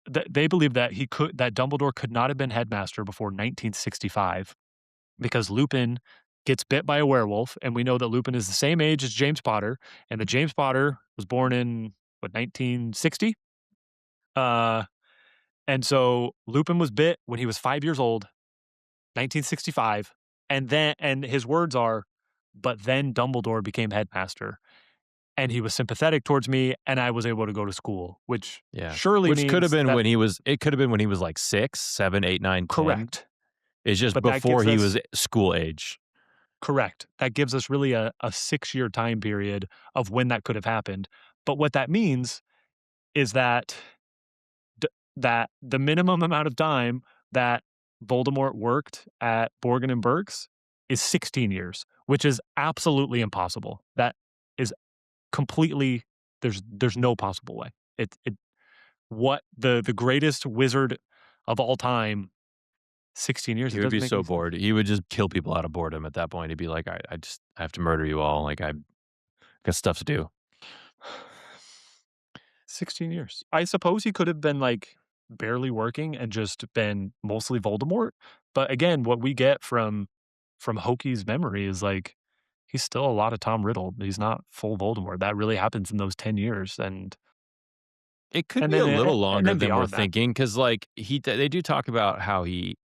they believe that Dumbledore could not have been headmaster before 1965 because Lupin gets bit by a werewolf, and we know that Lupin is the same age as James Potter, and that James Potter was born in 1960. Uh, and so Lupin was bit when he was 5 years old, 1965, and his words are, "But then Dumbledore became headmaster, and he was sympathetic towards me, and I was able to go to school," which Yeah, surely which could have means been that when he was. It could have been when he was like 6, 7, 8, 9, 10. correct. It's just But that before gives he us was school age. correct. That gives us really a 6-year time period of when that could have happened. But what that means is that that the minimum amount of time that Voldemort worked at Borgin and Burkes is 16 years, which is absolutely impossible. That is completely there's no possible way. It what the greatest wizard of all time, 16 years, He it would doesn't be make so any sense. bored. He would just kill people out of boredom at that point. He'd be like, I have to murder you all. Like I got stuff to do. 16 years. I suppose he could have been, like, barely working and just been mostly Voldemort, but again, what we get from Hoki's memory is, like, he's still a lot of Tom Riddle. He's not full Voldemort. That really happens in those 10 years, It could and be a then little and longer then than we're beyond that. thinking because, like, they do talk about how he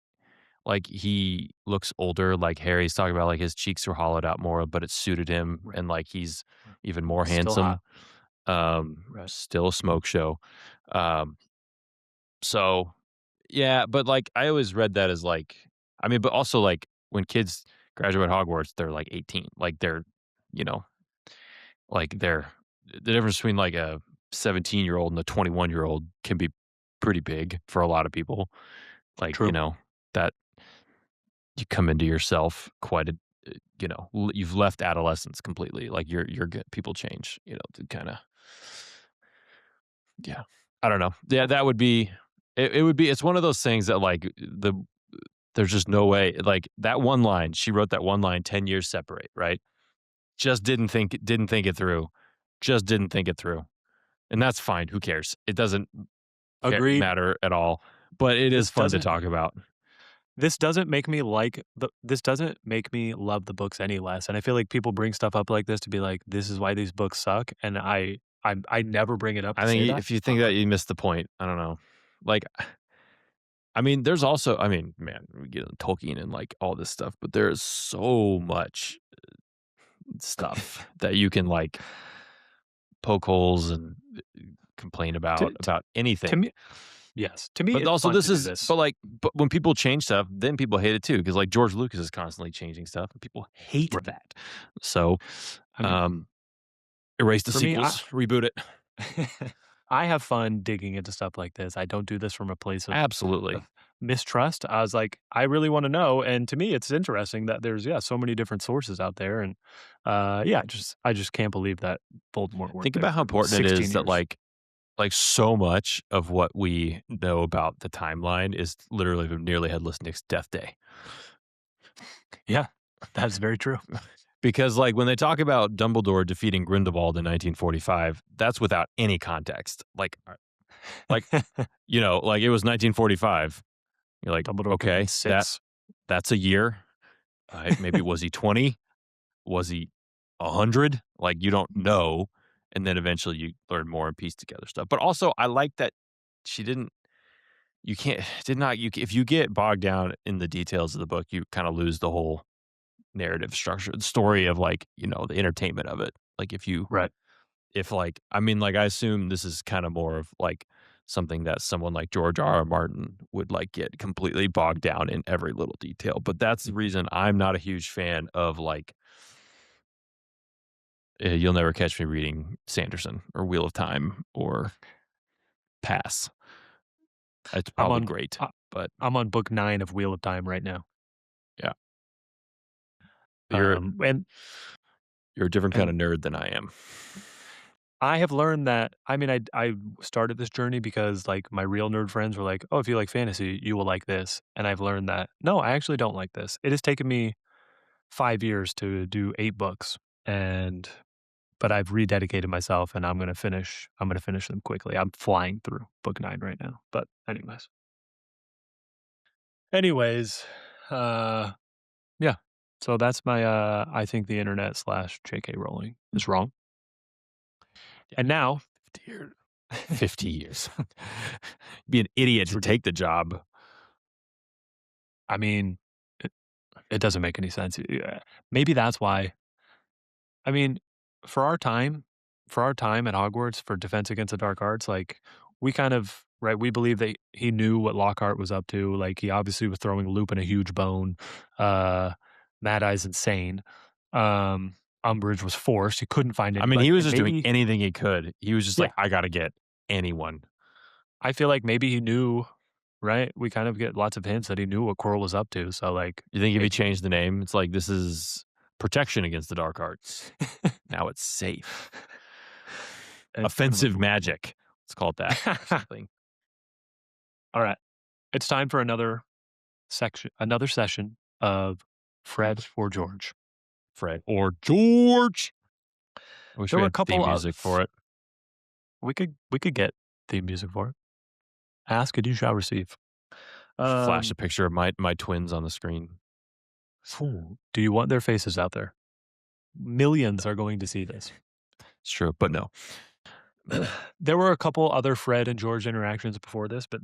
looks older. Like Harry's talking about, like his cheeks are hollowed out more, but it suited him, Right. and like he's even more Still hot. handsome. Right. Still a smoke show. Um, so yeah, but like I always read that as like, I mean, but also like when kids graduate Hogwarts, they're like 18. Like they're, you know, like they're the difference between like a 17-year-old and a 21-year-old can be pretty big for a lot of people. Like, True. that you come into yourself quite a you've left adolescence completely. Like you're good. People change, to kind of yeah. I don't know. Yeah, that would be it would be it's one of those things that like there's just no way like that one line, she wrote that one line 10 years separate, right? Just didn't think it through. Just didn't think it through. And that's fine. Who cares? It doesn't Agreed. matter at all. But it is This fun to doesn't talk about. this doesn't make me love the books any less. And I feel like people bring stuff up like this to be like, this is why these books suck. And I never bring it up I to say think that. if you think that, you missed the point. I don't know. Like, I mean, there's also, I mean, man, we get into Tolkien and like all this stuff, but there is so much stuff that you can like poke holes and complain to, about to anything. me, yes, to me, But it's also, fun to do this. but when people change stuff, then people hate it too. Because like George Lucas is constantly changing stuff, and people hate Right. that. So, I mean, erase the for me, sequels, reboot it. I have fun digging into stuff like this. I don't do this from a place Absolutely. of mistrust. I was like, I really want to know, and to me, it's interesting that there's so many different sources out there, and I just can't believe that Voldemort worked Think there about how for important it 16 is that years. like so much of what we know about the timeline is literally from Nearly Headless Nick's death day. Yeah, that's very true. Because like when they talk about Dumbledore defeating Grindelwald in 1945, that's without any context. Like like it was 1945. You're like, Dumbledore could have been okay, 6. that's a year. Maybe was he 20? Was he 100? Like you don't know, and then eventually you learn more and piece together stuff. But also, I like that she didn't. You can't did not you if you get bogged down in the details of the book, you kind of lose the whole narrative structure, the story of like the entertainment of it. Like Right. if like I mean like I assume this is kind of more of like something that someone like George R. R. Martin would like get completely bogged down in every little detail. But that's the reason I'm not a huge fan of like you'll never catch me reading Sanderson or Wheel of Time or Pass. It's I'm probably on great, I but I'm on book 9 of Wheel of Time right now. yeah, you're And you're a different kind and of nerd than I am. I have learned that I mean, I started this journey because, like, my real nerd friends were like, "Oh, if you like fantasy, you will like this." And I've learned that, no, I actually don't like this. It has taken me 5 years to do 8 books, but I've rededicated myself, and I'm gonna finish them quickly. I'm flying through book 9 right now. But anyways, uh, yeah. So that's my, I think the internet slash JK Rowling is wrong. And now 50 years. 50 years. Be an idiot it's to ridiculous. take the job. I mean, it doesn't make any sense. Yeah. Maybe that's why. I mean, for our time, for our time at Hogwarts for Defense Against the Dark Arts, like we kind of right, we believe that he knew what Lockhart was up to. Like he obviously was throwing Lupin a huge bone. Uh, Mad Eye's insane. Um, Umbridge was forced. He couldn't find I mean, he anybody, was and just doing maybe anything he could. He was just yeah, like, I gotta get anyone. I feel like maybe he knew. Right, we kind of get lots of hints that he knew what Quirrell was up to. So like, You think if he it, changed the name, it's like this is protection against the dark arts. Now it's safe. it's kind of Offensive magic. Let's call it that. Or something. all right. It's time for another session of Fred or George. Fred or George. I wish There we were a had theme couple music for of it. we could get theme music for it. Ask and you shall receive. Flash a Um, picture of my twins on the screen. do you want their faces out there? Millions are going to see this. It's true, but no. There were a couple other Fred and George interactions before this, but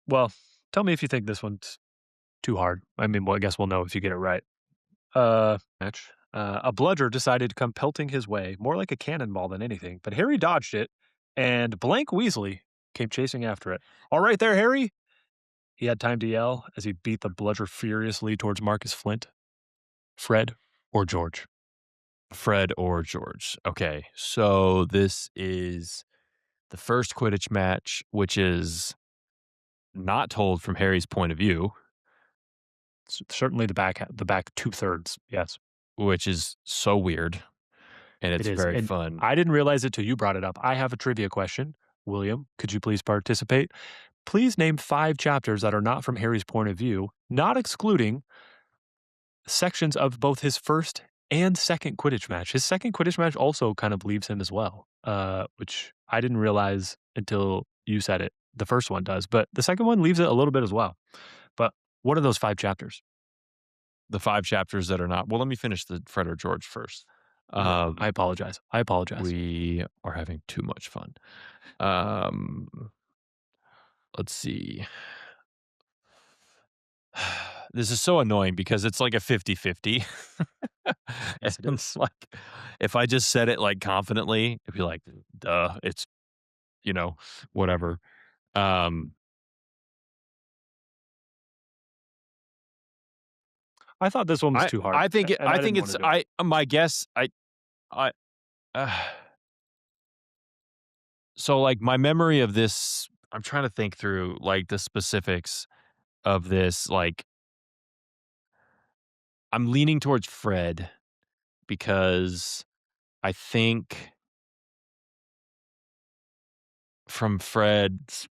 well, tell me if you think this one's too hard. I mean, well, I guess we'll know if you get it right. Match. A bludger decided to come pelting his way, more like a cannonball than anything, but Harry dodged it, and Blank Weasley came chasing after it. All right there, Harry! He had time to yell as he beat the bludger furiously towards Marcus Flint. Fred or George? Fred or George. Okay, so this is the first Quidditch match, which is not told from Harry's point of view, Certainly the back 2/3, yes, which is so weird, and it it's is, very and fun. I didn't realize it till you brought it up. I have a trivia question. William, could you please participate? Please name 5 chapters that are not from Harry's point of view, not excluding sections of both his first and second Quidditch match. His second Quidditch match also kind of leaves him as well, which I didn't realize until you said it. The first one does, but the second one leaves it a little bit as well. But what are those 5 chapters? The 5 chapters that are not well, let me finish the Fred or George first. I apologize. I apologize. We are having too much fun. Um, let's see. This is so annoying because it's like a 50-50. Yes, it And is. it's like, if I just said it, like, confidently, it'd be like, "Duh, it's" you know, whatever. Um, I thought this one was I too hard, I think it and I I think didn't wanna it's do it. my guess, I uh, so, like, my memory of this I'm trying to think through, like, the specifics of this, like, I'm leaning towards Fred because I think from Fred's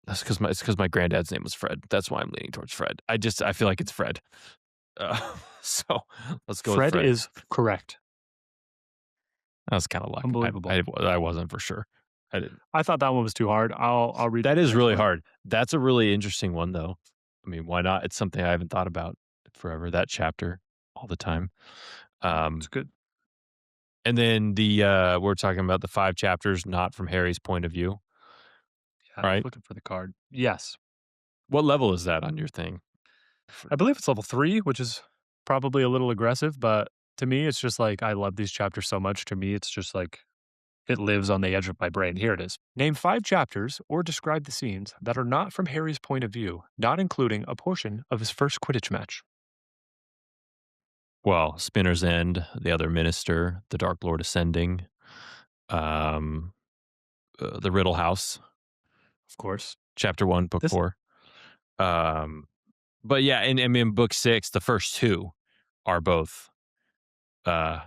that's because my granddad's name was Fred. That's why I'm leaning towards Fred. I feel like it's Fred. So let's go with Fred Fred. is correct. That was kinda luck. Unbelievable. I wasn't for sure. I didn't I thought that one was too hard. I'll read that the is next really one. hard. That's a really interesting one, though. I mean, why not? It's something I haven't thought about forever, that chapter all the time. It's Um, good. and then we're talking about the 5 chapters not from Harry's point of view, Yeah, I was right? looking for the card. Yes. What level is that on your thing? For I believe it's level 3, which is probably a little aggressive, but to me, it's just like I love these chapters so much. To me, it's just like it lives on the edge of my brain. Here it is. Name 5 chapters or describe the scenes that are not from Harry's point of view, not including a portion of his first Quidditch match. well, Spinner's End, The Other Minister, The Dark Lord Ascending, um, The Riddle House, Of course. chapter 1, book This 4. Um, but yeah, and I mean, book 6, the first 2 are both, uh,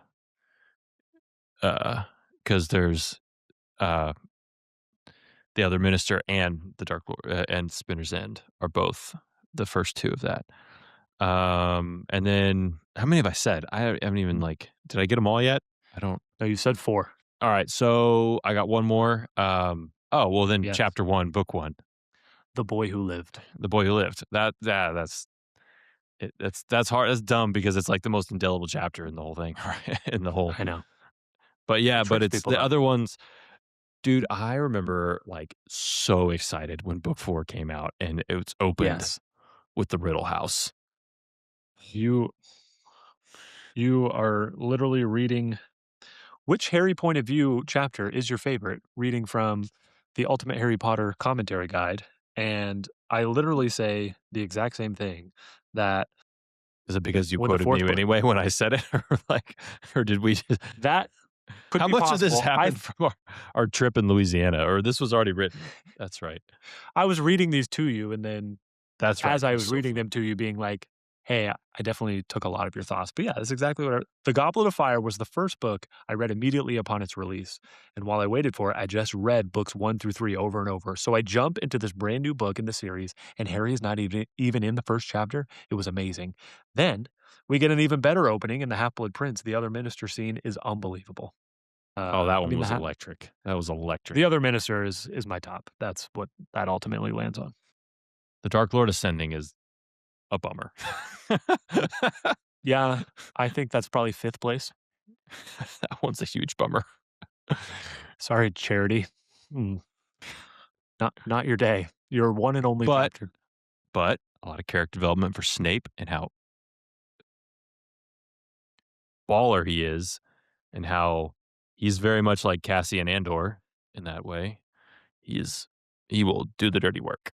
because there's, uh, The Other Minister and The Dark Lord and Spinner's End are both the first 2 of that. And then how many have I said? I haven't even, like did I get them all yet? I don't No, you said 4. alright, so I got one more. Oh, well, then Yes. chapter 1, book 1, The Boy Who Lived. The Boy Who Lived. That's that's hard that's dumb because it's, like, the most indelible chapter in the whole thing, right? In the whole I know. but yeah, It but tricks it's people the though. other ones dude, I remember, like, so excited when book 4 came out and it was opened Yes. with the Riddle House. You you are literally reading which Harry point of view chapter is your favorite? Reading from the Ultimate Harry Potter Commentary Guide, and I literally say the exact same thing, that Is it because you when the quoted me 4th book anyway when I said it? Or, like or did we just that could how be much of this possible. happened from our trip in Louisiana? Or this was already written? That's right. I was reading these to you, and then That's right. as I That was was so reading fun. them to you being like, "Hey, I definitely took a lot of your thoughts." But yeah, that's exactly what The Goblet of Fire was the first book I read immediately upon its release, and while I waited for it, I just read books 1 through 3 over and over. So I jump into this brand new book in the series, and Harry is not even in the first chapter. It was amazing. Then we get an even better opening in The Half-Blood Prince. The Other Minister scene is unbelievable. Oh, that I one mean, was electric. That was electric. The Other Minister is my top. That's what that ultimately lands on. The Dark Lord Ascending is a bummer. Yeah, I think that's probably 5th place. That one's a huge bummer. Sorry, Charity. Mm, not your day. Your one and only But chapter. but a lot of character development for Snape and how baller he is and how he's very much like Cassian Andor in that way. He is he will do the dirty work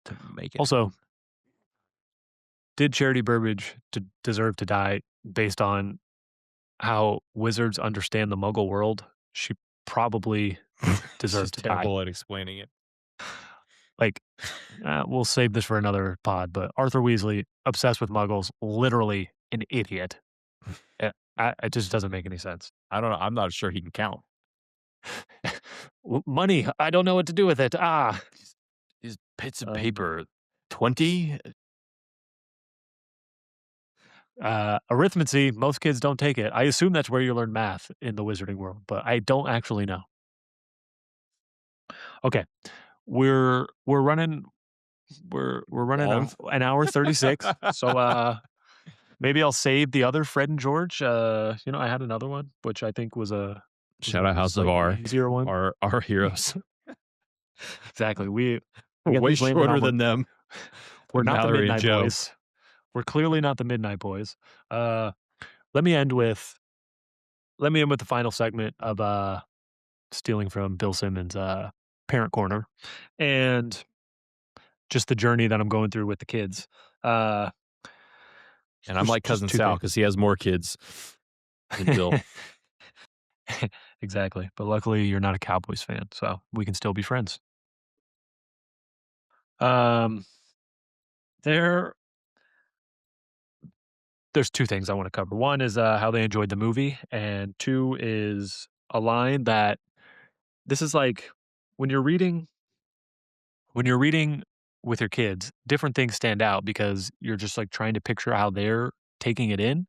to make it Also, happen. did Charity Burbage deserve to die based on how wizards understand the Muggle world? She probably She's deserved to die. terrible at explaining it. Like, we'll save this for another pod, but Arthur Weasley, obsessed with Muggles, literally an idiot. It just doesn't make any sense. I don't know. I'm not sure he can count. Money, I don't know what to do with it. These bits of paper. 20? Arithmancy, most kids don't take it. I assume that's where you learn math in the wizarding world, but I don't actually know. Okay, we're running an hour 36. So maybe I'll save the other Fred and George. I had another one, which I think was Shout out House of R, easier one. Our heroes. Exactly. We're way shorter than them. We're not Mallory the and Midnight Joe. Boys. We're clearly not the Midnight Boys. Let me end with the final segment of stealing from Bill Simmons' Parent Corner, and just the journey that I'm going through with the kids. And I'm like Cousin Sal because he has more kids than Bill. Exactly. But luckily, you're not a Cowboys fan, so we can still be friends. There's two things I want to cover. One is how they enjoyed the movie, and two is a line that this is like when you're reading with your kids, different things stand out because you're just like trying to picture how they're taking it in.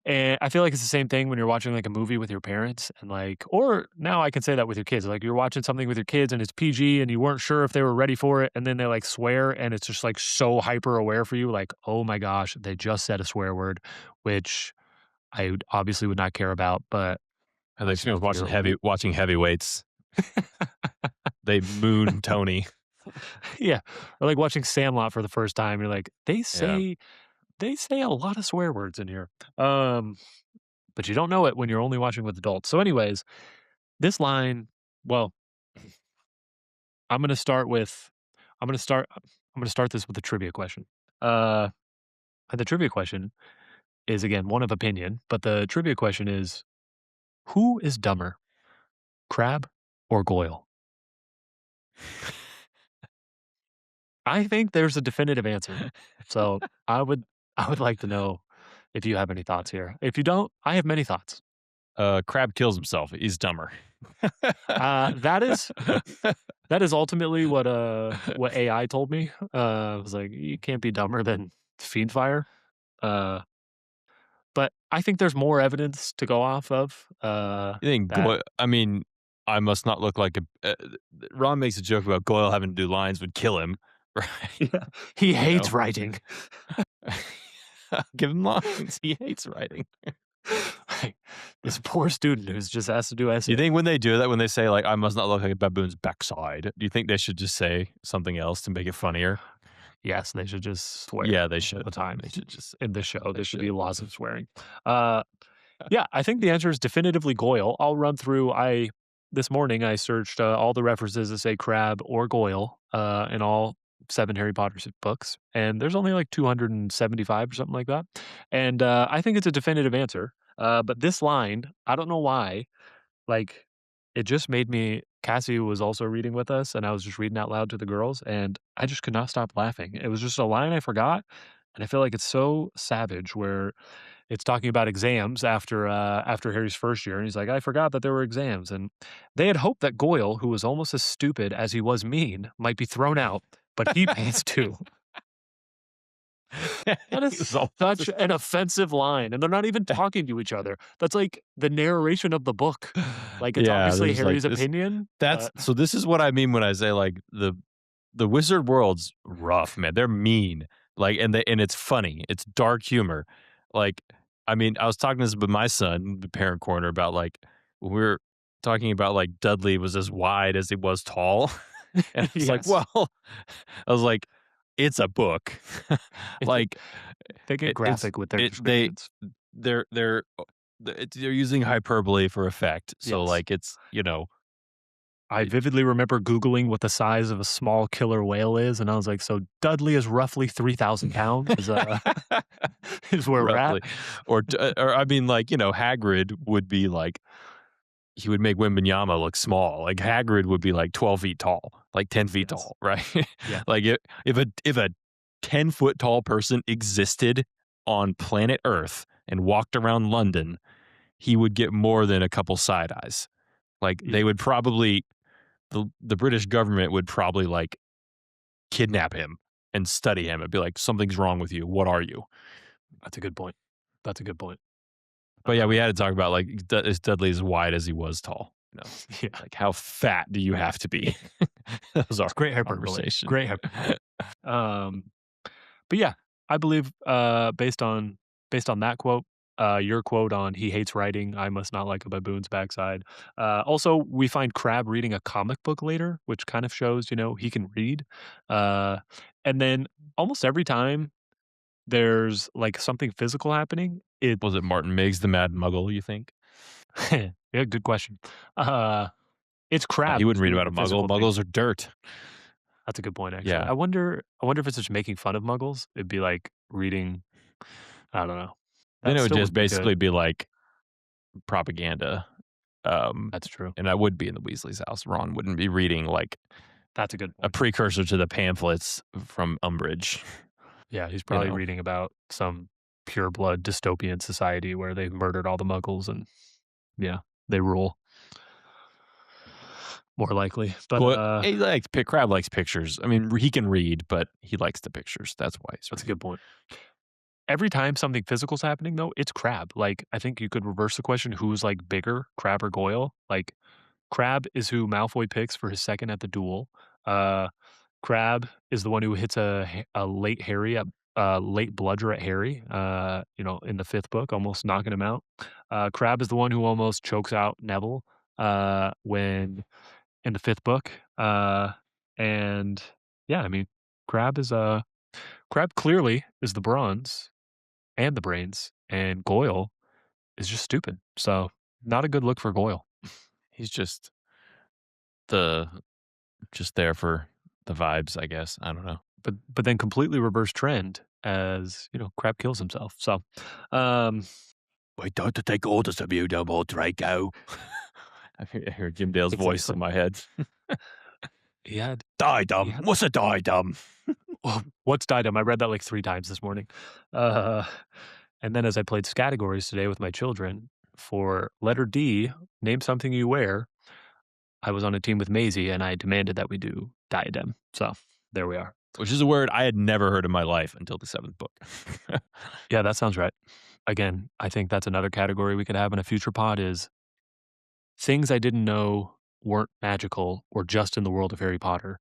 And I feel like it's the same thing when you're watching like a movie with your parents and or now I can say that with your kids. Like you're watching something with your kids and it's PG and you weren't sure if they were ready for it. And then they like swear and it's just like so hyper aware for you. Like, oh my gosh, they just said a swear word, which I obviously would not care about, but I think she was watching heavyweights. They moon Tony. Yeah. Or like watching Sandlot for the first time. You're like, they say a lot of swear words in here. But you don't know it when you're only watching with adults. So anyways, this line, well, I'm going to start this with a trivia question. And the trivia question is again one of opinion, but the trivia question is who is dumber? Crabbe or Goyle? I think there's a definitive answer. So I would like to know if you have any thoughts here. If you don't, I have many thoughts. Crabbe kills himself. He's dumber. That is ultimately what AI told me. It was like you can't be dumber than Fiendfire. But I think there's more evidence to go off of. You think I mean, I must not look like a. Ron makes a joke about Goyle having to do lines would kill him. Right? Yeah. He hates writing. Give him lines. He hates writing. This poor student who's just asked to do essays. You think when they do that, when they say like, I must not look like a baboon's backside, do you think they should just say something else to make it funnier? Yes, they should just swear. Yeah, they should. All the time. They should just in the show. There should be lots of swearing. Yeah, I think the answer is definitively Goyle. I'll run through. This morning I searched all the references that say Crabbe or Goyle in all 7 Harry Potter books, and there's only like 275 or something like that. And I think it's a definitive answer. But this line, I don't know why, like it just made me. Cassie was also reading with us, and I was just reading out loud to the girls, and I just could not stop laughing. It was just a line I forgot, and I feel like it's so savage where it's talking about exams after Harry's first year, and he's like, I forgot that there were exams, and they had hoped that Goyle, who was almost as stupid as he was mean, might be thrown out, but he passed too. That is such an offensive line, and they're not even talking to each other. That's like the narration of the book. Like it's obviously Harry's opinion. So this is what I mean when I say like the wizard world's rough, man. They're mean. Like and it's funny. It's dark humor. Like I mean, I was talking this with my son, the Parent Corner, about like when we were talking about like Dudley was as wide as he was tall. And it's like, well, I was like, it's a book. Like they get graphic with their descriptions. They're using hyperbole for effect. So like it's, I vividly remember Googling what the size of a small killer whale is, and I was like, "So Dudley is roughly 3,000 pounds is, is where we're at?" Roughly. Or I mean, like, Hagrid would be like he would make Wembanyama look small. Like, Hagrid would be, like, 12 feet tall, like, 10 feet Yes. tall, right? Yeah. Like, if a 10-foot tall person existed on planet Earth and walked around London, he would get more than a couple side eyes. Like, they Yeah. would probably the British government would probably, like, kidnap him and study him and be like, "Something's wrong with you. What are you?" That's a good point. That's a good point. But, yeah, we Um, had to talk about, like, is Dudley as wide as he was tall? yeah. Like, how fat do you have to be? That was our It's great hyperbole. conversation. Great hyperbole. Um, but yeah, I believe based on that quote, your quote on he hates writing, I must not like a baboon's backside. Also, we find Crab reading a comic book later, which kind of shows, he can read. Uh, and then almost every time there's like something physical happening, it Was it Martin Miggs, the Mad Muggle, you think? yeah, good question. Uh, it's He Crab who's wouldn't read doing about a the Muggle. physical thing. Muggles are dirt. That's a good point, actually. Yeah. I wonder if it's just making fun of Muggles. It'd be like reading. I don't know. Then That it would still just would be basically good. be like propaganda. That's true. And I would be in the Weasley's house. Ron wouldn't be reading like That's a good a point. precursor to the pamphlets from Umbridge. Yeah, he's You probably know, reading about some pure blood dystopian society where they've murdered all the Muggles and yeah, they rule. More likely, but well, Crab likes pictures. I mean, he can read, but he likes the pictures. That's why he's that's a reading. good point. Every time something physical's happening, though, it's Crab. Like I think you could reverse the question: who's like bigger, Crab or Goyle? Like Crab is who Malfoy picks for his second at the duel. Uh, Crab is the one who hits a late late bludger at Harry, in the 5th book, almost knocking him out. Crab is the one who almost chokes out Neville, when in the 5th book. And yeah, I mean, Crab is, Crab clearly is the bronze and the brains, and Goyle is just stupid. So, not a good look for Goyle. He's the just there for the vibes, I guess. I don't know. But then completely reverse trend as, Crab kills himself. So, um, I don't take orders from you no more, Draco. I hear Jim Dale's voice in exactly. my head. He had he Diadem. had What's a diadem? what's Diadem? I read that like 3 times this morning. Uh, and then as I played categories today with my children, for letter D, name something you wear, I was on a team with Maisie, and I demanded that we do diadem. So, there we are. Which is a word I had never heard in my life until the 7th book. Yeah, that sounds right. Again, I think that's another category we could have in a future pod is things I didn't know weren't magical or just in the world of Harry Potter.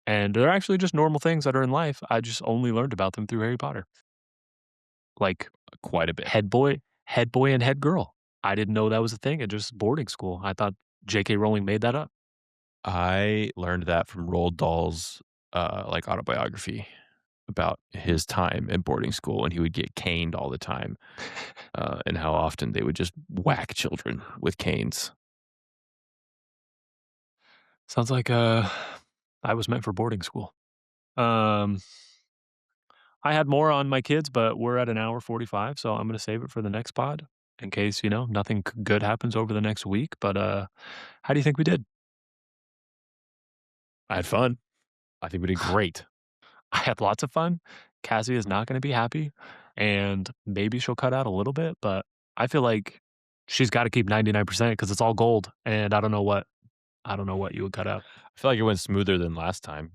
And they're actually just normal things that are in life. I just only learned about them through Harry Potter. Like Quite a bit. head boy and head girl. I didn't know that was a thing at just boarding school. I thought J.K. Rowling made that up. I learned that from Roald Dahl's like autobiography about his time in boarding school, and he would get caned all the time, and how often they would just whack children with canes. Sounds like I was meant for boarding school. Um, I had more on my kids, but we're at an hour 45, so I'm going to save it for the next pod in case, nothing good happens over the next week. But how do you think we did? I had fun. I think we did great. I had lots of fun. Cassie is not going to be happy, and maybe she'll cut out a little bit, but I feel like she's got to keep 99% because it's all gold, and I don't know what you would cut out. I feel like it went smoother than last time.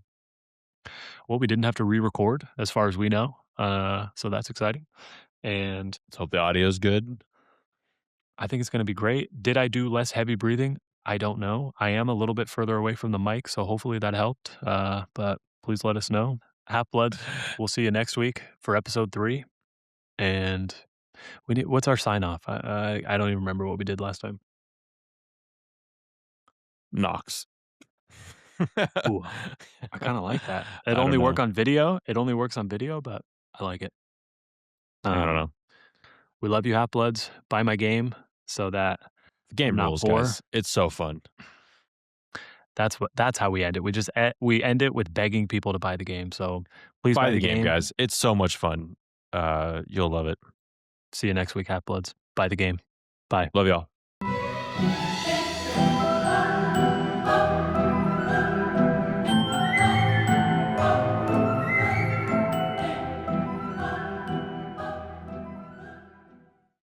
Well, we didn't have to re-record as far as we know, so that's exciting, and Let's hope the audio's good. I think it's gonna be great. Did I do less heavy breathing? I don't know. I am a little bit further away from the mic, so hopefully that helped, but please let us know. Half-Bloods, we'll see you next week for episode 3, and what's our sign-off? I don't even remember what we did last time. Knox. Ooh, I kinda like that. It I don't only work know. on video. It only works on video, but I like it. I don't Um, know. we love you, Half-Bloods. Buy my game so that The I'm game not rules, poor. guys. It's so fun. That's how we end it. We end it with begging people to buy the game. So please Buy buy the the game, game. guys. It's so much fun. You'll love it. See you next week, Half Bloods. Buy the game. Bye. Love y'all.